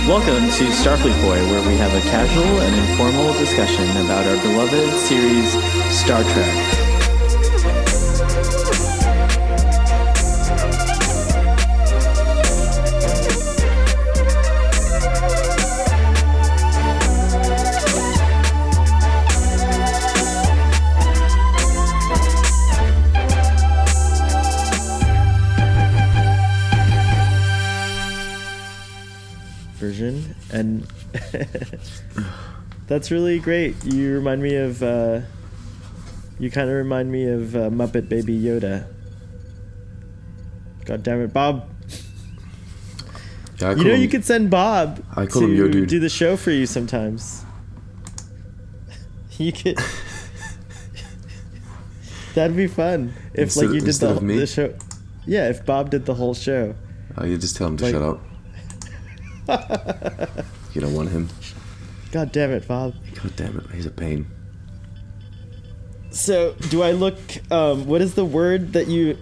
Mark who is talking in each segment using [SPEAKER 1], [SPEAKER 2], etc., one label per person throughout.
[SPEAKER 1] Welcome to Starfleet Boy, where we have a casual and informal discussion about our beloved series, Star Trek. Version, and that's really great. You remind me of Muppet Baby Yoda. God damn it, Bob.
[SPEAKER 2] Yeah,
[SPEAKER 1] you could send Bob
[SPEAKER 2] to
[SPEAKER 1] do the show for you sometimes. You could. That'd be fun if you did the show. Yeah, if Bob did the whole show.
[SPEAKER 2] You just tell him to shut up. You don't want him.
[SPEAKER 1] God damn it, Bob.
[SPEAKER 2] God damn it, he's a pain.
[SPEAKER 1] So, do I look... what is the word that you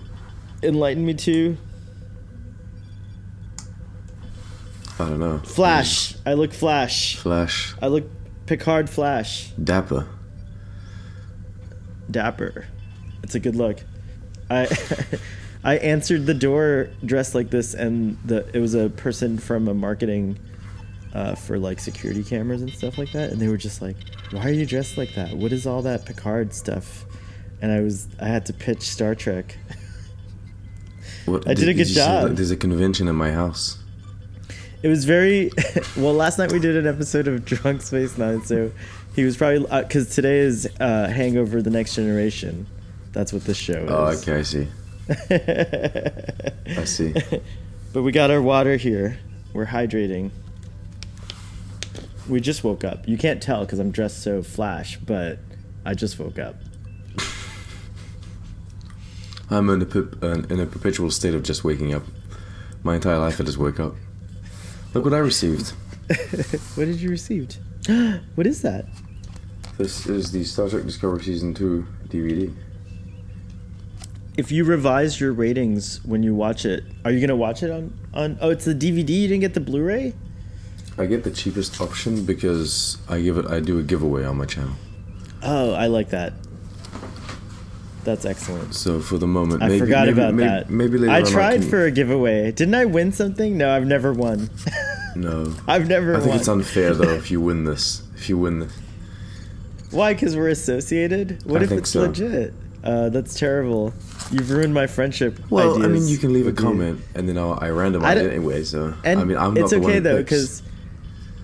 [SPEAKER 1] enlightened me to?
[SPEAKER 2] I don't know.
[SPEAKER 1] Flash. I look Flash.
[SPEAKER 2] Flash.
[SPEAKER 1] I look Picard Flash.
[SPEAKER 2] Dapper.
[SPEAKER 1] It's a good look. I answered the door dressed like this, and it was a person from a marketing for like security cameras and stuff like that, and they were just like, "Why are you dressed like that? What is all that Picard stuff?" And I had to pitch Star Trek. I did a good job.
[SPEAKER 2] Say, there's a convention in my house.
[SPEAKER 1] It was very well. Last night we did an episode of Drunk Space Nine, so he was probably because today is Hangover: The Next Generation. That's what this show is.
[SPEAKER 2] Oh, okay, I see. I see.
[SPEAKER 1] But we got our water here. We're hydrating. We just woke up. You can't tell because I'm dressed so Flash, but I just woke up.
[SPEAKER 2] I'm in a perpetual state of just waking up. My entire life I just woke up. Look what I received.
[SPEAKER 1] What did you receive? What is that?
[SPEAKER 2] This is the Star Trek Discovery Season 2 DVD.
[SPEAKER 1] If you revise your ratings when you watch it, are you going to watch it on... Oh, it's the DVD? You didn't get the Blu-ray?
[SPEAKER 2] I get the cheapest option because I do a giveaway on my channel.
[SPEAKER 1] Oh, I like that. That's excellent.
[SPEAKER 2] So for the moment...
[SPEAKER 1] I forgot about that.
[SPEAKER 2] Maybe later
[SPEAKER 1] I tried for a giveaway. Didn't I win something? No, I've never won.
[SPEAKER 2] No.
[SPEAKER 1] I've never won.
[SPEAKER 2] I think it's unfair, though, if you win this.
[SPEAKER 1] Why? Because we're associated? What if it's legit? That's terrible. You've ruined my friendship ideas.
[SPEAKER 2] Well, I mean, you can leave a comment, and then I randomize it anyway, so... I'm not the one
[SPEAKER 1] it's okay, though,
[SPEAKER 2] because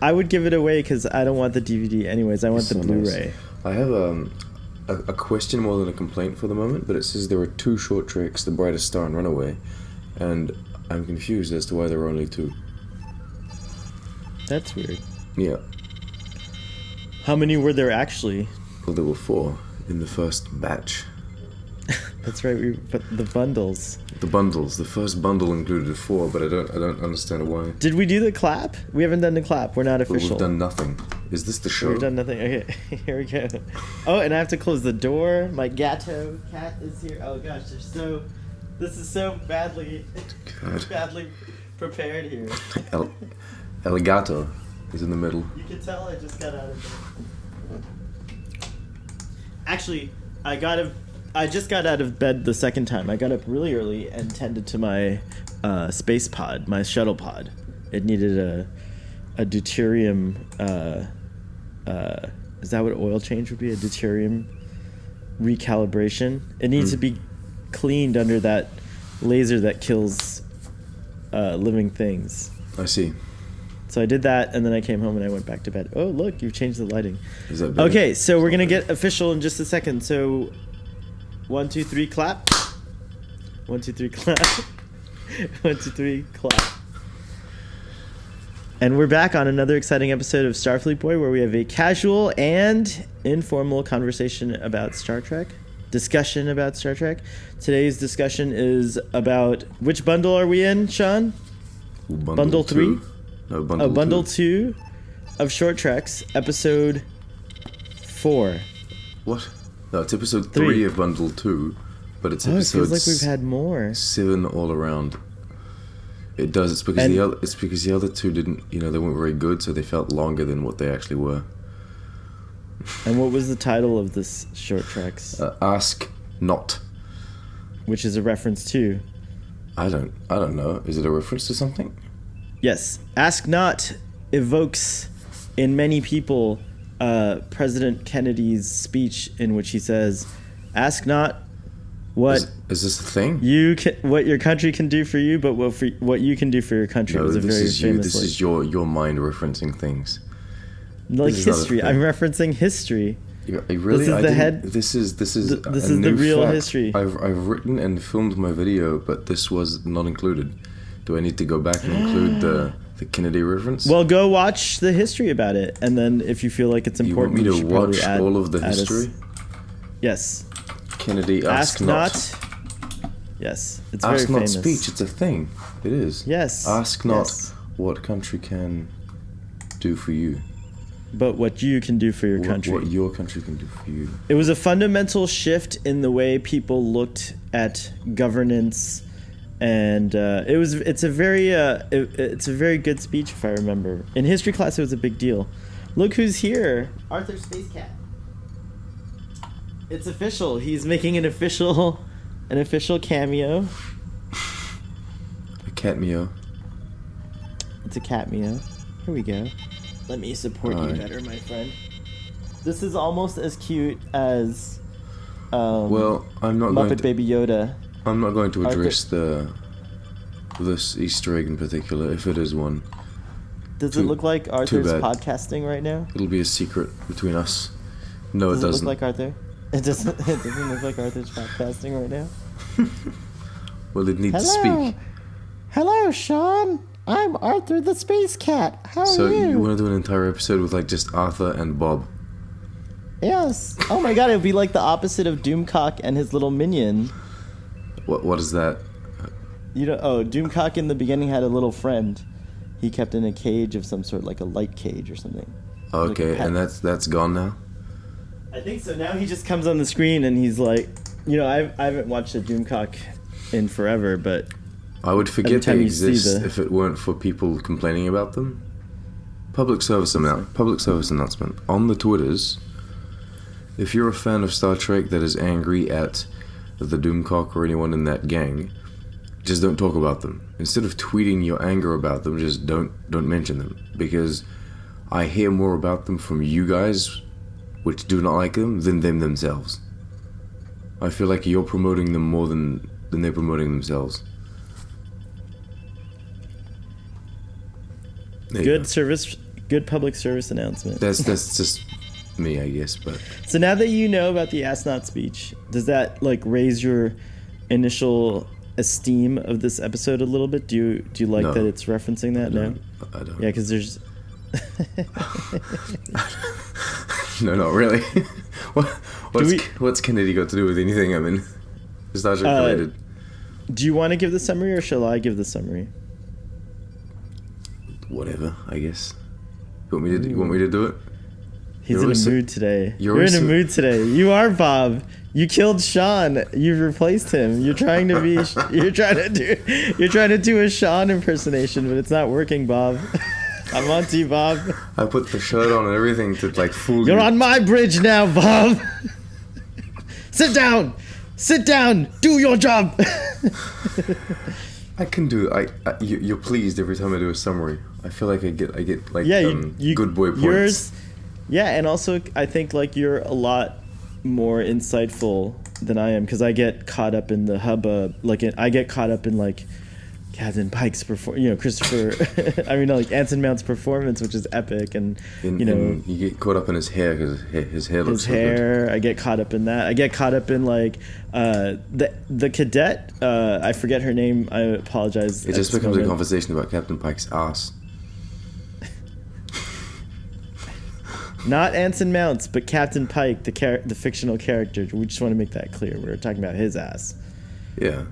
[SPEAKER 1] I would give it away because I don't want the DVD anyways. I want the Blu-ray.
[SPEAKER 2] Nice. I have a question more than a complaint for the moment, but it says there were 2 short treks, The Brightest Star and Runaway, and I'm confused as to why there were only 2.
[SPEAKER 1] That's weird.
[SPEAKER 2] Yeah.
[SPEAKER 1] How many were there actually?
[SPEAKER 2] Well, there were 4 in the first batch.
[SPEAKER 1] That's right. But the bundles.
[SPEAKER 2] The first bundle included 4, but I don't understand why.
[SPEAKER 1] Did we do the clap? We haven't done the clap. We're not official.
[SPEAKER 2] We've done nothing. Is this the show?
[SPEAKER 1] We've done nothing. Okay, here we go. Oh, and I have to close the door. My gatto cat is here. Oh gosh, this is so badly prepared here.
[SPEAKER 2] El Gato is in the middle.
[SPEAKER 1] You can tell I just got out of bed. Actually, I just got out of bed the second time. I got up really early and tended to my space pod, my shuttle pod. It needed a deuterium. Is that what oil change would be? A deuterium recalibration. It needs to be cleaned under that laser that kills living things.
[SPEAKER 2] I see.
[SPEAKER 1] So I did that, and then I came home and I went back to bed. Oh, look, you've changed the lighting.
[SPEAKER 2] Is that better?
[SPEAKER 1] Okay, so we're going to get official in just a second. So 1, 2, 3, clap. 1, 2, 3, clap. 1, 2, 3, clap. And we're back on another exciting episode of Starfleet Boy, where we have a casual and informal conversation about Star Trek. Discussion about Star Trek. Today's discussion is about... Which bundle are we in, Sean? Bundle 3?
[SPEAKER 2] No, bundle 2.
[SPEAKER 1] Bundle 2 of Short Treks, episode 4.
[SPEAKER 2] What? No, it's episode 3 of bundle 2, but it's episode...
[SPEAKER 1] it feels like we've had more.
[SPEAKER 2] 7 all around. It does. It's because the other two didn't. You know, they weren't very good, so they felt longer than what they actually were.
[SPEAKER 1] And what was the title of this short tracks?
[SPEAKER 2] Ask Not.
[SPEAKER 1] Which is a reference to?
[SPEAKER 2] I don't know. Is it a reference to something?
[SPEAKER 1] Yes. Ask Not evokes in many people President Kennedy's speech in which he says, "Ask not what
[SPEAKER 2] is this a thing?
[SPEAKER 1] What your country can do for you, but what you can do for your country."
[SPEAKER 2] No,
[SPEAKER 1] was a
[SPEAKER 2] this
[SPEAKER 1] very
[SPEAKER 2] is
[SPEAKER 1] famous.
[SPEAKER 2] This is your mind referencing things.
[SPEAKER 1] Like history. I'm referencing history.
[SPEAKER 2] Really?
[SPEAKER 1] This is the head.
[SPEAKER 2] This is
[SPEAKER 1] the real
[SPEAKER 2] fact.
[SPEAKER 1] history.
[SPEAKER 2] I've written and filmed my video, but this was not included. Do I need to go back and include the Kennedy reference?
[SPEAKER 1] Well, go watch the history about it, and then if you feel like it's important,
[SPEAKER 2] you
[SPEAKER 1] should
[SPEAKER 2] want me to
[SPEAKER 1] probably
[SPEAKER 2] watch all of the history?
[SPEAKER 1] Yes.
[SPEAKER 2] Kennedy ask not.
[SPEAKER 1] Yes, it's
[SPEAKER 2] ask
[SPEAKER 1] very
[SPEAKER 2] not
[SPEAKER 1] famous.
[SPEAKER 2] Speech. It's a thing. It is.
[SPEAKER 1] Yes.
[SPEAKER 2] Ask not
[SPEAKER 1] yes.
[SPEAKER 2] what country can do for you,
[SPEAKER 1] but what you can do for your country.
[SPEAKER 2] What your country can do for you.
[SPEAKER 1] It was a fundamental shift in the way people looked at governance, and it's a very good speech if I remember. In history class, it was a big deal. Look who's here, Arthur Space Cat. It's official. He's making an official cameo.
[SPEAKER 2] A cameo.
[SPEAKER 1] It's a cameo. Here we go. Let me support you better, my friend. This is almost as cute as
[SPEAKER 2] well, I'm not
[SPEAKER 1] Muppet Baby Yoda.
[SPEAKER 2] I'm not going to address this Easter egg in particular, if it is one.
[SPEAKER 1] Does it look like Arthur's podcasting right now?
[SPEAKER 2] It'll be a secret between us. No,
[SPEAKER 1] Does
[SPEAKER 2] it doesn't.
[SPEAKER 1] Look like Arthur? It doesn't look like Arthur's podcasting right now?
[SPEAKER 2] Well, it needs to speak.
[SPEAKER 1] Hello, Sean. I'm Arthur the Space Cat. How are you?
[SPEAKER 2] So you want to do an entire episode with like just Arthur and Bob?
[SPEAKER 1] Yes. Oh my god, it would be like the opposite of Doomcock and his little minion.
[SPEAKER 2] What is that?
[SPEAKER 1] Doomcock in the beginning had a little friend. He kept in a cage of some sort, like a light cage or something.
[SPEAKER 2] Okay,
[SPEAKER 1] like
[SPEAKER 2] and that's gone now?
[SPEAKER 1] I think so. Now he just comes on the screen and he's like, I haven't watched a Doomcock in forever, but
[SPEAKER 2] I would forget they exist if it weren't for people complaining about them. Public service announcement on the Twitters. If you're a fan of Star Trek that is angry at the Doomcock or anyone in that gang, just don't talk about them. Instead of tweeting your anger about them, just don't mention them, because I hear more about them from you guys, which do not like them, than them themselves. I feel like you're promoting them more than they're promoting themselves.
[SPEAKER 1] Good public service announcement.
[SPEAKER 2] That's just me, I guess. But
[SPEAKER 1] so now that you know about the Astronaut speech, does that like raise your initial esteem of this episode a little bit? Do you like that it's referencing that? No,
[SPEAKER 2] I don't.
[SPEAKER 1] Yeah, because there's.
[SPEAKER 2] No, not really. What's Kennedy got to do with anything? I mean, Star Trek related.
[SPEAKER 1] Do you want to give the summary, or shall I give the summary?
[SPEAKER 2] Whatever, I guess. You want me to do it?
[SPEAKER 1] He's in a mood today. You're in a mood today. You are, Bob. You killed Sean. You've replaced him. You're trying to do a Sean impersonation, but it's not working, Bob. I'm on to you, Bob.
[SPEAKER 2] I put the shirt on and everything to like fool you.
[SPEAKER 1] You're on my bridge now, Bob. Sit down. Sit down. Do your job.
[SPEAKER 2] I can do. You're pleased every time I do a summary. I feel like I get like good boy points.
[SPEAKER 1] Yours, yeah, and also I think like you're a lot more insightful than I am, because I get caught up in the hubbub. I get caught up in like Captain Pike's Christopher. I mean, like Anson Mount's performance, which is epic, and
[SPEAKER 2] you get caught up in his hair because his hair looks so good.
[SPEAKER 1] I get caught up in that. I get caught up in like the cadet. I forget her name. I apologize.
[SPEAKER 2] It just becomes a conversation about Captain Pike's ass.
[SPEAKER 1] Not Anson Mounts, but Captain Pike, the fictional character. We just want to make that clear. We're talking about his ass.
[SPEAKER 2] Yeah.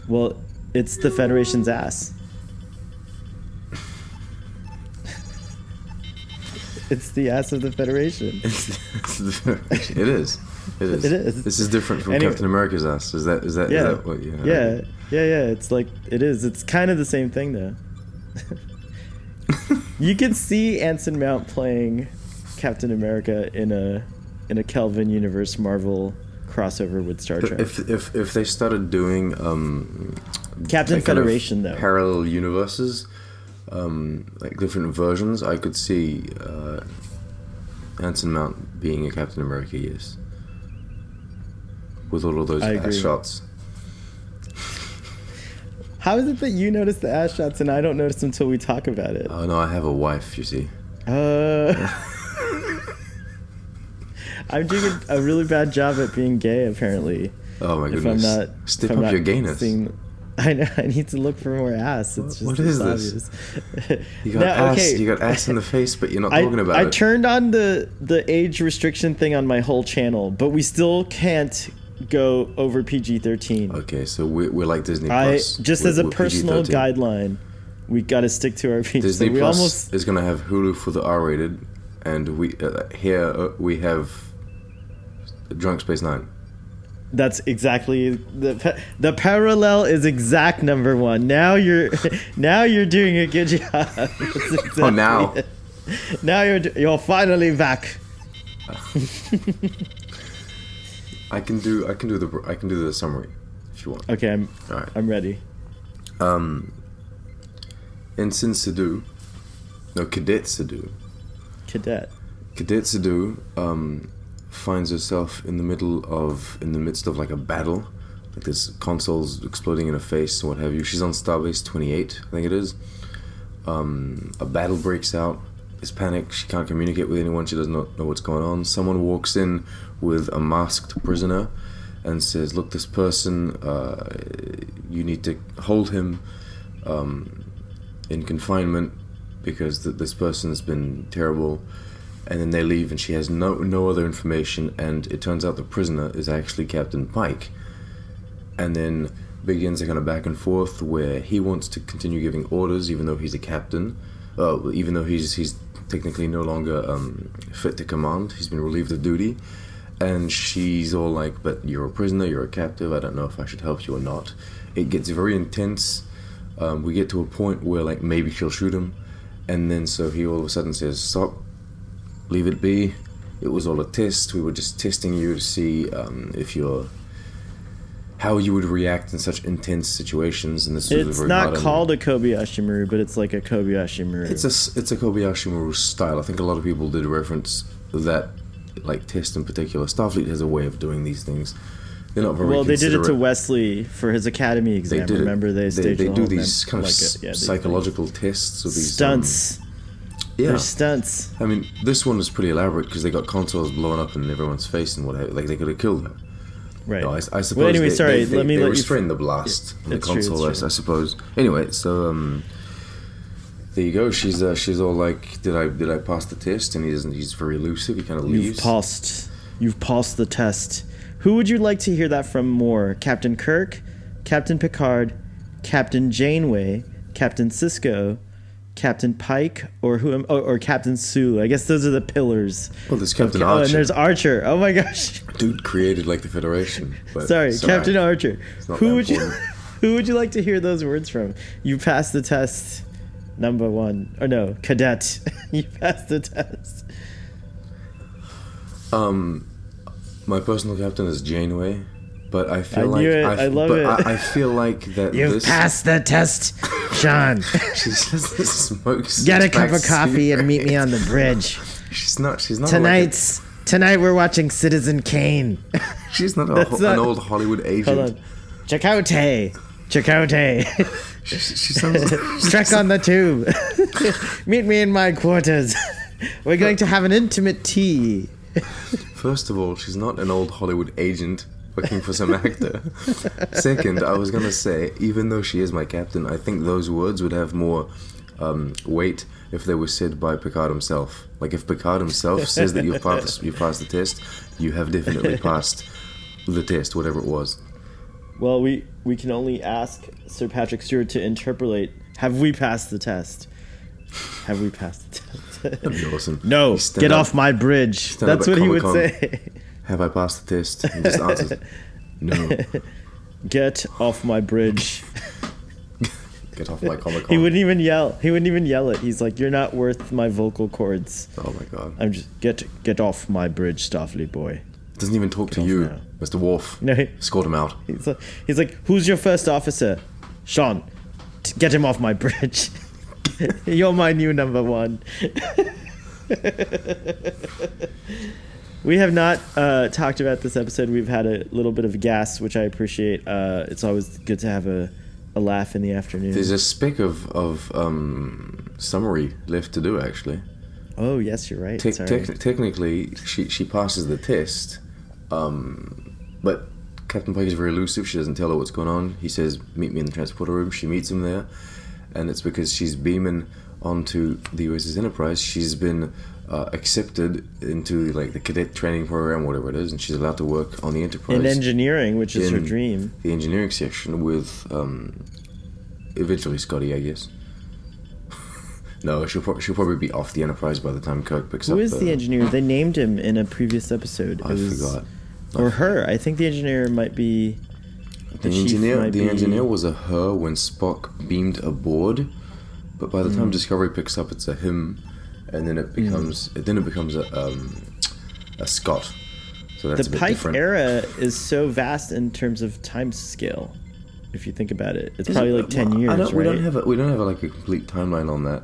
[SPEAKER 1] Well, it's the Federation's ass. It's the ass of the Federation.
[SPEAKER 2] It is. It is. This is different from Captain America's ass. Is that what you know?
[SPEAKER 1] Yeah. Yeah, it's like, it is. It's kind of the same thing, though. You can see Anson Mount playing Captain America in a Kelvin Universe Marvel crossover with Star Trek.
[SPEAKER 2] If they started doing
[SPEAKER 1] Captain Federation, though,
[SPEAKER 2] parallel universes, like different versions, I could see Anson Mount being a Captain America, yes, with all of those ass shots.
[SPEAKER 1] How is it that you notice the ass shots and I don't notice them until we talk about it?
[SPEAKER 2] Oh no, I have a wife, you see.
[SPEAKER 1] I'm doing a really bad job at being gay, apparently.
[SPEAKER 2] Oh my goodness! Step up your gayness.
[SPEAKER 1] I know. I need to look for more ass. It's just
[SPEAKER 2] what is
[SPEAKER 1] obvious.
[SPEAKER 2] This? You got ass. Okay. You got ass in the face, but you're not talking about it.
[SPEAKER 1] I turned on the age restriction thing on my whole channel, but we still can't go over PG-13.
[SPEAKER 2] Okay, so we're like Disney Plus.
[SPEAKER 1] Just as a personal PG-13 guideline, we got to stick to our PG.
[SPEAKER 2] Disney Plus is going to have Hulu for the R-rated, and we we have Drunk Space Nine.
[SPEAKER 1] That's exactly the parallel is exact number one. Now you're doing a good job. Exactly
[SPEAKER 2] now.
[SPEAKER 1] It. Now you're finally back.
[SPEAKER 2] I can do the summary if you want.
[SPEAKER 1] Okay, I'm ready.
[SPEAKER 2] Ensign Sadu, no, Cadet Sadu. Cadet Sadu finds herself in the midst of like a battle, like this console's exploding in her face and what have you. She's on Starbase 28, I think it is. A battle breaks out. There's panic. She can't communicate with anyone. She does not know what's going on. Someone walks in with a masked prisoner and says, "Look, this person, you need to hold him in confinement because this person's been terrible." And then they leave, and she has no other information. And it turns out the prisoner is actually Captain Pike. And then begins a kind of back and forth where he wants to continue giving orders, even though he's a captain, even though he's technically no longer fit to command. He's been relieved of duty. And she's all like, "But you're a prisoner, you're a captive, I don't know if I should help you or not." It gets very intense. We get to a point where like maybe she'll shoot him. And then so he all of a sudden says, "Stop, leave it be. It was all a test. We were just testing you to see how you would react in such intense situations." And this was
[SPEAKER 1] it's not called a Kobayashi Maru, but it's like a Kobayashi Maru.
[SPEAKER 2] It's a Kobayashi Maru style. I think a lot of people did reference that like test in particular. Starfleet has a way of doing these things. They're not very
[SPEAKER 1] well. They did it to Wesley for his academy exam. Remember, they
[SPEAKER 2] do these kind of psychological tests with these
[SPEAKER 1] stunts.
[SPEAKER 2] Yeah,
[SPEAKER 1] they're stunts.
[SPEAKER 2] I mean, this one was pretty elaborate because they got consoles blowing up in everyone's face and whatever. Like they could have killed her.
[SPEAKER 1] Right.
[SPEAKER 2] No, I suppose.
[SPEAKER 1] Well, anyway, let me
[SPEAKER 2] restrain the blast on the console, I suppose. Anyway, so there you go. She's all like, "Did I pass the test?" And he's very elusive. He kind of leaves.
[SPEAKER 1] You've passed the test. Who would you like to hear that from more? Captain Kirk, Captain Picard, Captain Janeway, Captain Sisko, Captain Pike, or Captain Sulu? I guess those are the pillars.
[SPEAKER 2] Well, there's Captain Archer.
[SPEAKER 1] Oh, and there's Archer. Oh my gosh.
[SPEAKER 2] Dude created like the Federation. But
[SPEAKER 1] Sorry, Captain Archer. Who would you like to hear those words from? You passed the test, number one. Or no, Cadet. You passed the test.
[SPEAKER 2] My personal captain is Janeway, but I feel
[SPEAKER 1] I love it.
[SPEAKER 2] I feel like that
[SPEAKER 1] you've passed the test, Sean.
[SPEAKER 2] She just smokes.
[SPEAKER 1] Get a cup of coffee and meet me on the bridge.
[SPEAKER 2] She's not.
[SPEAKER 1] Tonight we're watching Citizen Kane.
[SPEAKER 2] She's not an old Hollywood agent.
[SPEAKER 1] Hold on. Chakotay.
[SPEAKER 2] She sounds
[SPEAKER 1] Trek on the tube. Meet me in my quarters. We're going to have an intimate tea.
[SPEAKER 2] First of all, she's not an old Hollywood agent working for some actor. Second, I was going to say, even though she is my captain, I think those words would have more weight if they were said by Picard himself. Like if Picard himself says that you've passed the test, you have definitely passed the test, whatever it was.
[SPEAKER 1] Well, we can only ask Sir Patrick Stewart to interpolate, have we passed the test? Have we passed the test?
[SPEAKER 2] That'd be awesome.
[SPEAKER 1] No, get off my bridge. That's what he would say.
[SPEAKER 2] Have I passed the test? He just answers, no.
[SPEAKER 1] get off my bridge.
[SPEAKER 2] Get off my Comic-Con.
[SPEAKER 1] He wouldn't even yell it. He's like, you're not worth my vocal cords.
[SPEAKER 2] Oh my god.
[SPEAKER 1] I'm just get off my bridge, Starfleet boy.
[SPEAKER 2] Doesn't even talk to you, now. Mr. Worf.
[SPEAKER 1] No,
[SPEAKER 2] escort him out.
[SPEAKER 1] He's like, who's your first officer? Sean. Get him off my bridge. You're my new number one. We have not talked about this episode. We've had a little bit of gas, which I appreciate. It's always good to have a laugh in the afternoon.
[SPEAKER 2] There's a speck of summary left to do, actually.
[SPEAKER 1] Oh, yes, you're right.
[SPEAKER 2] Technically, she passes the test, but Captain Pike is very elusive. She doesn't tell her what's going on. He says, meet me in the transporter room. She meets him there, and it's because she's beaming onto the USS Enterprise. She's been accepted into like the cadet training program, whatever it is, and she's allowed to work on the Enterprise.
[SPEAKER 1] In engineering, which is her dream. The
[SPEAKER 2] engineering section with eventually Scotty, I guess. No, she'll probably be off the Enterprise by the time Kirk picks up.
[SPEAKER 1] Who is the engineer? They named him in a previous episode.
[SPEAKER 2] I forgot.
[SPEAKER 1] Or her. I think the engineer might be...
[SPEAKER 2] The engineer was a her when Spock beamed aboard, but by the time Discovery picks up, it's a him, and then it becomes a Scott. So that's
[SPEAKER 1] the
[SPEAKER 2] a bit
[SPEAKER 1] Pike
[SPEAKER 2] different.
[SPEAKER 1] era is so vast in terms of time scale. If you think about it, it's probably like 10 years, right?
[SPEAKER 2] We don't have like a complete timeline on that.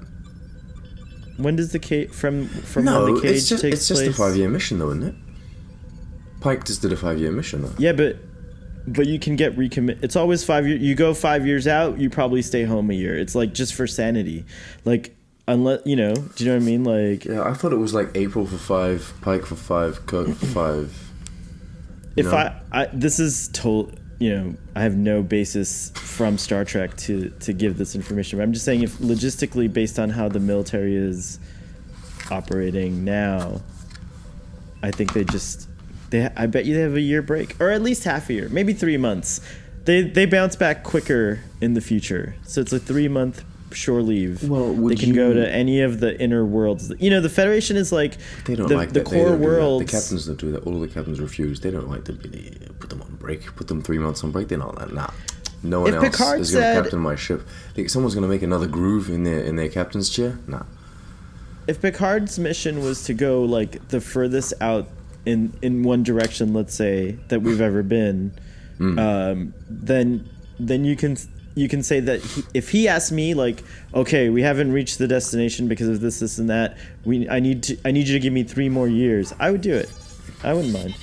[SPEAKER 1] When does the cage from when the cage takes place?
[SPEAKER 2] It's just a 5-year mission, though, isn't it? Pike just did a 5-year mission, though.
[SPEAKER 1] Yeah, but you can get recommit. It's always 5 years. You go 5 years out, you probably stay home a year. It's like just for sanity, like unless do you know what I mean? Like
[SPEAKER 2] yeah, I thought it was like April for 5, Pike for 5, Kirk for 5.
[SPEAKER 1] This is total. I have no basis from Star Trek to give this information. But I'm just saying, if logistically, based on how the military is operating now, I think I bet you they have a year break, or at least half a year, maybe 3 months. They bounce back quicker in the future, so it's a 3-month shore leave.
[SPEAKER 2] Well,
[SPEAKER 1] they can go to any of the inner worlds. The Federation is like
[SPEAKER 2] they don't like
[SPEAKER 1] the core worlds.
[SPEAKER 2] The captains don't do that. All of the captains refuse. They don't like to put them on break. Put them 3 months on break. They're not like, nah. No one else is going to captain my ship. Someone's going to make another groove in their captain's chair. Nah.
[SPEAKER 1] If Picard's mission was to go like the furthest out in one direction, let's say, that we've ever been, then you can say that if he asked me, like, okay, we haven't reached the destination because of this and that, I need you to give me 3 more years, I would do it. I wouldn't mind.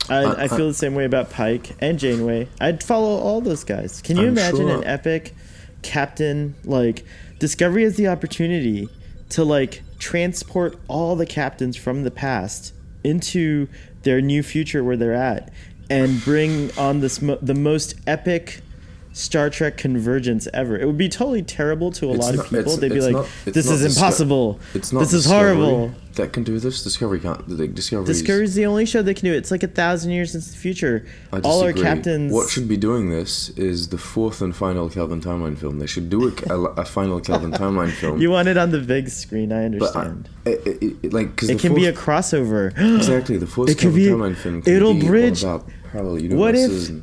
[SPEAKER 1] I feel the same way about Pike and Janeway. I'd follow all those guys. Can you imagine an epic captain? Like, Discovery has the opportunity to like transport all the captains from the past into their new future where they're at, and bring on the most epic Star Trek convergence ever. It would be totally terrible to a lot of people. They'd be like, "This is impossible. This is horrible."
[SPEAKER 2] That can do this. Discovery can't.
[SPEAKER 1] Discovery's the only show that can do it. It's like 1,000 years into the future. All our captains.
[SPEAKER 2] What should be doing this is the 4th and final Kelvin timeline film. They should do a final Kelvin timeline film.
[SPEAKER 1] You want it on the big screen? I understand.
[SPEAKER 2] It
[SPEAKER 1] can be a crossover.
[SPEAKER 2] Exactly, the 4th Kelvin timeline film.
[SPEAKER 1] It'll bridge.
[SPEAKER 2] About parallel universes.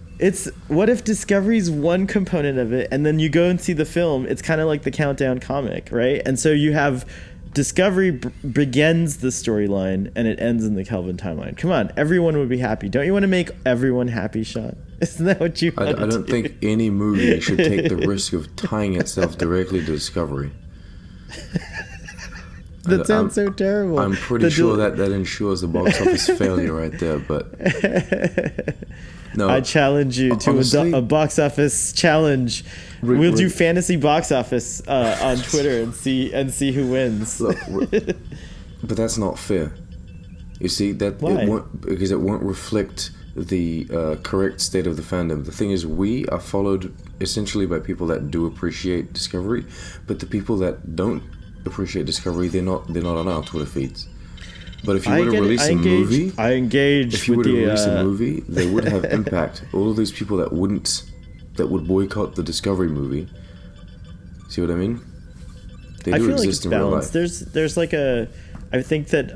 [SPEAKER 1] What if Discovery's one component of it, and then you go and see the film? It's kind of like the Countdown comic, right? And so you have Discovery begins the storyline and it ends in the Kelvin timeline. Come on, everyone would be happy. Don't you want to make everyone happy, Sean? Isn't that what you want
[SPEAKER 2] I don't think any movie should take the risk of tying itself directly to Discovery.
[SPEAKER 1] That sounds so terrible.
[SPEAKER 2] I'm pretty sure that ensures a box office failure right there, but no.
[SPEAKER 1] I challenge you to a box office challenge. We'll do fantasy box office on Twitter and see who wins.
[SPEAKER 2] Look, but that's not fair. You see that
[SPEAKER 1] Why?
[SPEAKER 2] Because it won't reflect the correct state of the fandom. The thing is, we are followed essentially by people that do appreciate Discovery, but the people that don't appreciate Discovery, they're not on our Twitter feeds. But if you were to release a movie, they would have impact. All of these people that would boycott the Discovery movie. See what I mean? They do exist in real life.
[SPEAKER 1] There's like I think that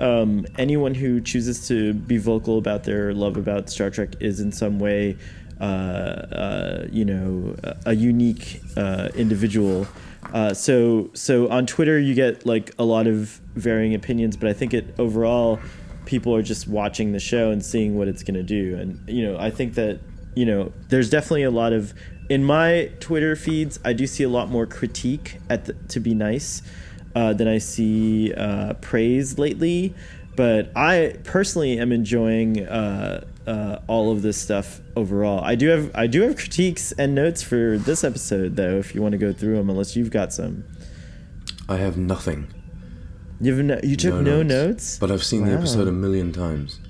[SPEAKER 1] anyone who chooses to be vocal about their love about Star Trek is in some way, you know, a unique individual. So on Twitter you get like a lot of varying opinions, but I think overall people are just watching the show and seeing what it's going to do. And, you know, I think that, you know, there's definitely a lot of, in my Twitter feeds, I do see a lot more critique to be nice than I see praise lately. But I personally am enjoying all of this stuff overall. I do have critiques and notes for this episode, though, if you want to go through them, unless you've got some.
[SPEAKER 2] I have nothing.
[SPEAKER 1] You took no notes?
[SPEAKER 2] But I've seen the episode 1 million times.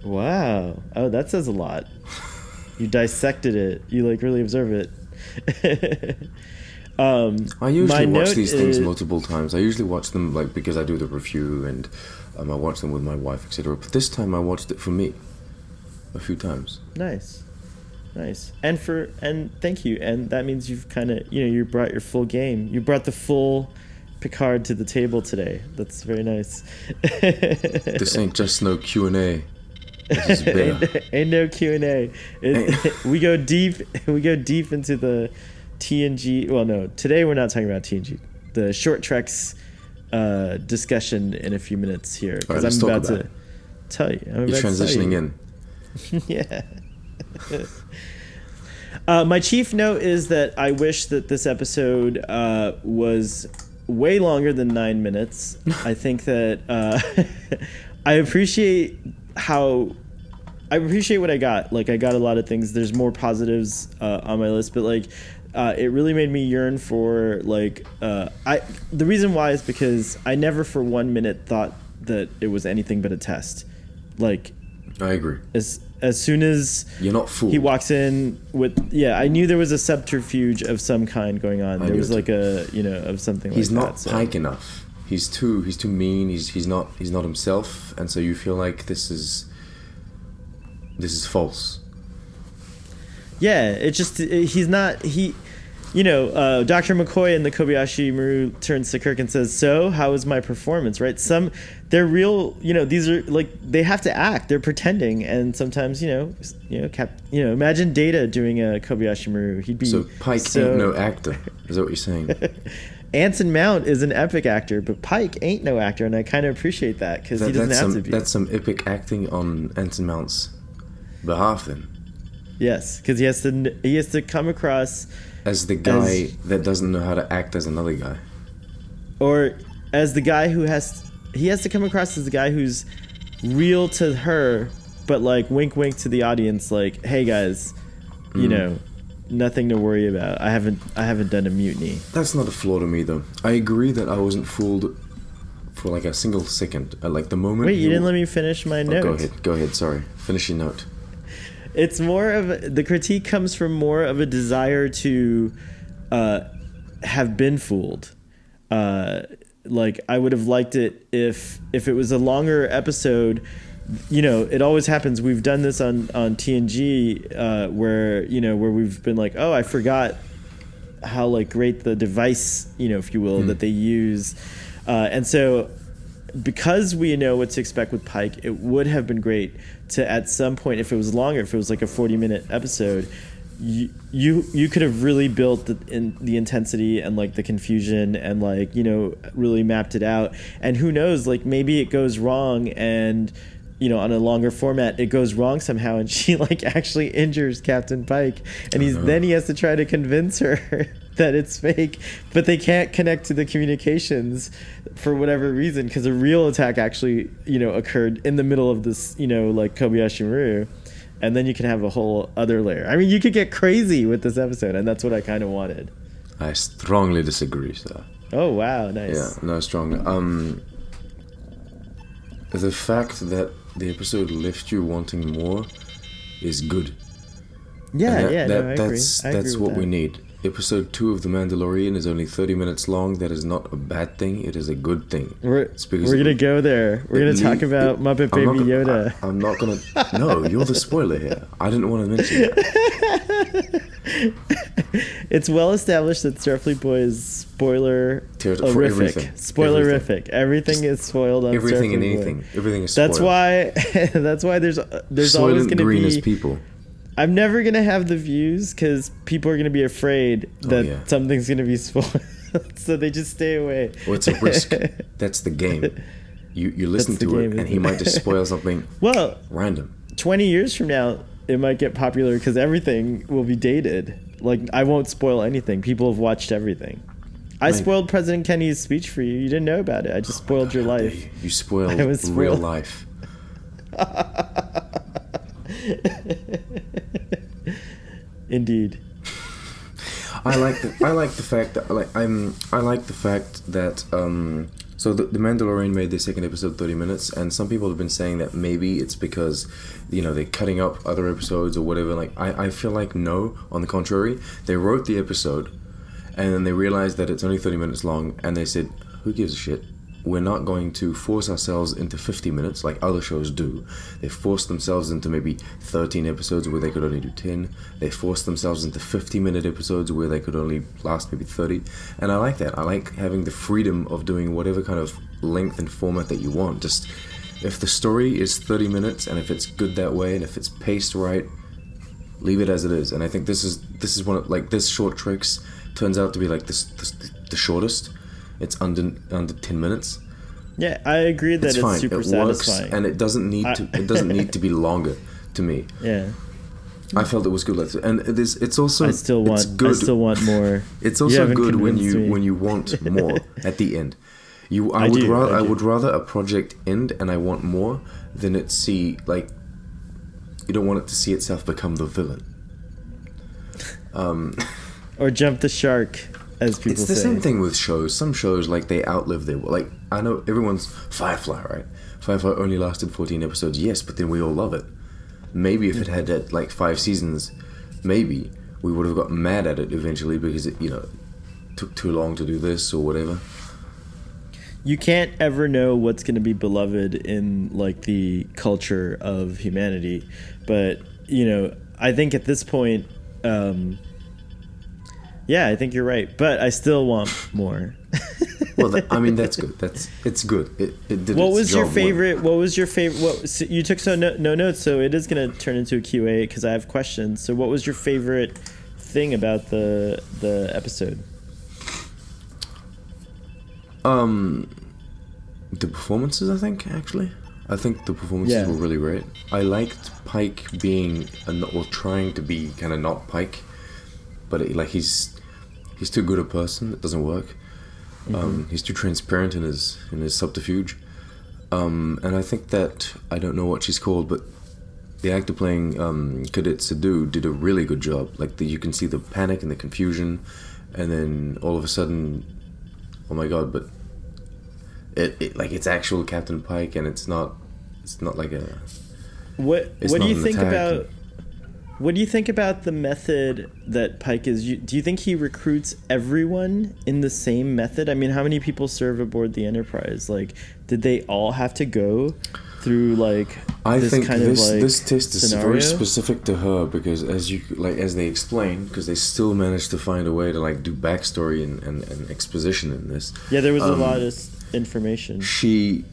[SPEAKER 1] Wow. Oh, that says a lot. You dissected it. You like really observe it.
[SPEAKER 2] I usually watch these things multiple times. I usually watch them like because I do the review and I watch them with my wife, etc. But this time I watched it for me a few times. Nice. And thank you. And that means you've kind of, you know, you brought your full game. You brought the full Picard to the table today. That's very nice. This ain't just no Q&A. This is better.
[SPEAKER 1] ain't no Q&A. We go deep into the TNG. Well, no, today we're not talking about TNG. The short treks discussion in a few minutes here, because I'm about to tell you.
[SPEAKER 2] You're transitioning in.
[SPEAKER 1] Yeah. My chief note is that I wish that this episode was way longer than 9 minutes. I think that I appreciate what I got. Like, I got a lot of things. There's more positives on my list, but like it really made me yearn for like the reason why is because I never for 1 minute thought that it was anything but a test. Like,
[SPEAKER 2] I agree.
[SPEAKER 1] As soon as
[SPEAKER 2] you're not fooled,
[SPEAKER 1] he walks in with I knew there was a subterfuge of some kind going on. There was like a, you know, of something.
[SPEAKER 2] He's
[SPEAKER 1] like
[SPEAKER 2] not
[SPEAKER 1] that,
[SPEAKER 2] Pike enough. He's too mean. He's not himself, and so you feel like this is false.
[SPEAKER 1] Yeah, it just he's not you know, Dr. McCoy in the Kobayashi Maru turns to Kirk and says, "So, how was my performance?" Right? They're real. You know, these are like they have to act. They're pretending, and sometimes, imagine Data doing a Kobayashi Maru. He'd be
[SPEAKER 2] so Pike ain't no actor. Is that what you're saying?
[SPEAKER 1] Anson Mount is an epic actor, but Pike ain't no actor, and I kind of appreciate that because he doesn't have to be.
[SPEAKER 2] That's some epic acting on Anson Mount's behalf, then.
[SPEAKER 1] Yes, because he has to come across
[SPEAKER 2] as the guy that doesn't know how to act as another guy, or
[SPEAKER 1] as the guy who has to come across as the guy who's real to her, but like wink wink to the audience, like, hey guys, you know, nothing to worry about. I haven't done a mutiny.
[SPEAKER 2] That's not a flaw to me, though. I agree that I wasn't fooled for like a single second. At like the moment.
[SPEAKER 1] Wait, you didn't let me finish my note.
[SPEAKER 2] Go ahead. Sorry, finish your note.
[SPEAKER 1] It's more of the critique comes from more of a desire to have been fooled. Like, I would have liked it if it was a longer episode. You know, it always happens. We've done this on TNG where we've been like, oh, I forgot how like great the device, you know, if you will, that they use, and so because we know what to expect with Pike, it would have been great to, at some point, if it was longer, if it was like a 40-minute episode, you could have really built the intensity and like the confusion and like, you know, really mapped it out. And who knows, like maybe it goes wrong, and you know, on a longer format it goes wrong somehow, and she like actually injures Captain Pike, and then he has to try to convince her that it's fake, but they can't connect to the communications for whatever reason, because a real attack actually, you know, occurred in the middle of this, you know, like Kobayashi Maru, and then you can have a whole other layer. I mean, you could get crazy with this episode, and that's what I kind of wanted.
[SPEAKER 2] I strongly disagree, sir.
[SPEAKER 1] Oh wow, nice.
[SPEAKER 2] Yeah, no, strongly. The fact that the episode left you wanting more is good.
[SPEAKER 1] Yeah, I agree.
[SPEAKER 2] That's what we need. Episode 2 of The Mandalorian is only 30 minutes long. That is not a bad thing. It is a good thing.
[SPEAKER 1] We're going to go there. We're going to talk about Muppet Baby Yoda.
[SPEAKER 2] I'm not going to... No, you're the spoiler here. I didn't want to mention that.
[SPEAKER 1] It's well established that Starfleet Boys
[SPEAKER 2] for everything.
[SPEAKER 1] Spoilerific. Everything is spoiled on
[SPEAKER 2] everything
[SPEAKER 1] Starfleet
[SPEAKER 2] and
[SPEAKER 1] Boy.
[SPEAKER 2] anything. Everything is spoiled.
[SPEAKER 1] That's why there's
[SPEAKER 2] Soylent
[SPEAKER 1] always going to
[SPEAKER 2] Green
[SPEAKER 1] be
[SPEAKER 2] is people.
[SPEAKER 1] I'm never going to have the views because people are going to be afraid that something's going to be spoiled. So they just stay away.
[SPEAKER 2] Well, it's a risk. That's the game. You listen to it, and he might just spoil something random.
[SPEAKER 1] 20 years from now, it might get popular because everything will be dated. Like, I won't spoil anything. People have watched everything. I spoiled President Kennedy's speech for you. You didn't know about it. I just spoiled your life.
[SPEAKER 2] You spoiled real life.
[SPEAKER 1] Indeed.
[SPEAKER 2] I like the fact that so the Mandalorian made their second episode 30 minutes, and some people have been saying that maybe it's because they're cutting up other episodes or whatever. Like I feel like no, on the contrary, they wrote the episode and then they realized that it's only 30 minutes long, and they said, who gives a shit? We're not going to force ourselves into 50 minutes like other shows do. They forced themselves into maybe 13 episodes where they could only do 10. They forced themselves into 50-minute episodes where they could only last maybe 30. And I like that. I like having the freedom of doing whatever kind of length and format that you want. Just if the story is 30 minutes and if it's good that way and if it's paced right, leave it as it is. And I think this is one of, like, this short tricks turns out to be like the shortest. It's under 10 minutes.
[SPEAKER 1] Yeah, I agree that it's super satisfying.
[SPEAKER 2] Works, and it doesn't need to be longer to me.
[SPEAKER 1] Yeah.
[SPEAKER 2] I felt it was good, and it's also
[SPEAKER 1] I still want more.
[SPEAKER 2] It's also good when you want more at the end. I would rather a project end and I want more than it see, like, you don't want it to see itself become the villain.
[SPEAKER 1] Or jump the shark, as people say.
[SPEAKER 2] It's the same thing with shows. Some shows, like, they outlive their... Like, I know everyone's... Firefly, right? Firefly only lasted 14 episodes, yes, but then we all love it. Maybe if it had, like, 5 seasons, maybe we would have gotten mad at it eventually because it, took too long to do this or whatever.
[SPEAKER 1] You can't ever know what's going to be beloved in, like, the culture of humanity. But, I think at this point... yeah, I think you're right, but I still want more.
[SPEAKER 2] Well, that's good. It's good. It did.
[SPEAKER 1] What was your favorite? Well. What was your favorite? So you took no notes, so it is going to turn into a QA because I have questions. So, what was your favorite thing about the episode?
[SPEAKER 2] The performances, I think the performances were really great. I liked Pike being or trying to be kind of not Pike, but he's too good a person. It doesn't work. He's too transparent in his subterfuge. And I think that, I don't know what she's called, but the actor playing Cadet Sadu did a really good job. Like, you can see the panic and the confusion, and then all of a sudden, oh my god! But it's actual Captain Pike, and it's not like a.
[SPEAKER 1] What do you think about? What do you think about the method that Pike is? Do you think he recruits everyone in the same method? I mean, how many people serve aboard the Enterprise? Like, did they all have to go through this
[SPEAKER 2] test is
[SPEAKER 1] scenario?
[SPEAKER 2] very specific to her because as they explain, because they still managed to find a way to do backstory and exposition in this.
[SPEAKER 1] Yeah, there was a lot of information.
[SPEAKER 2] She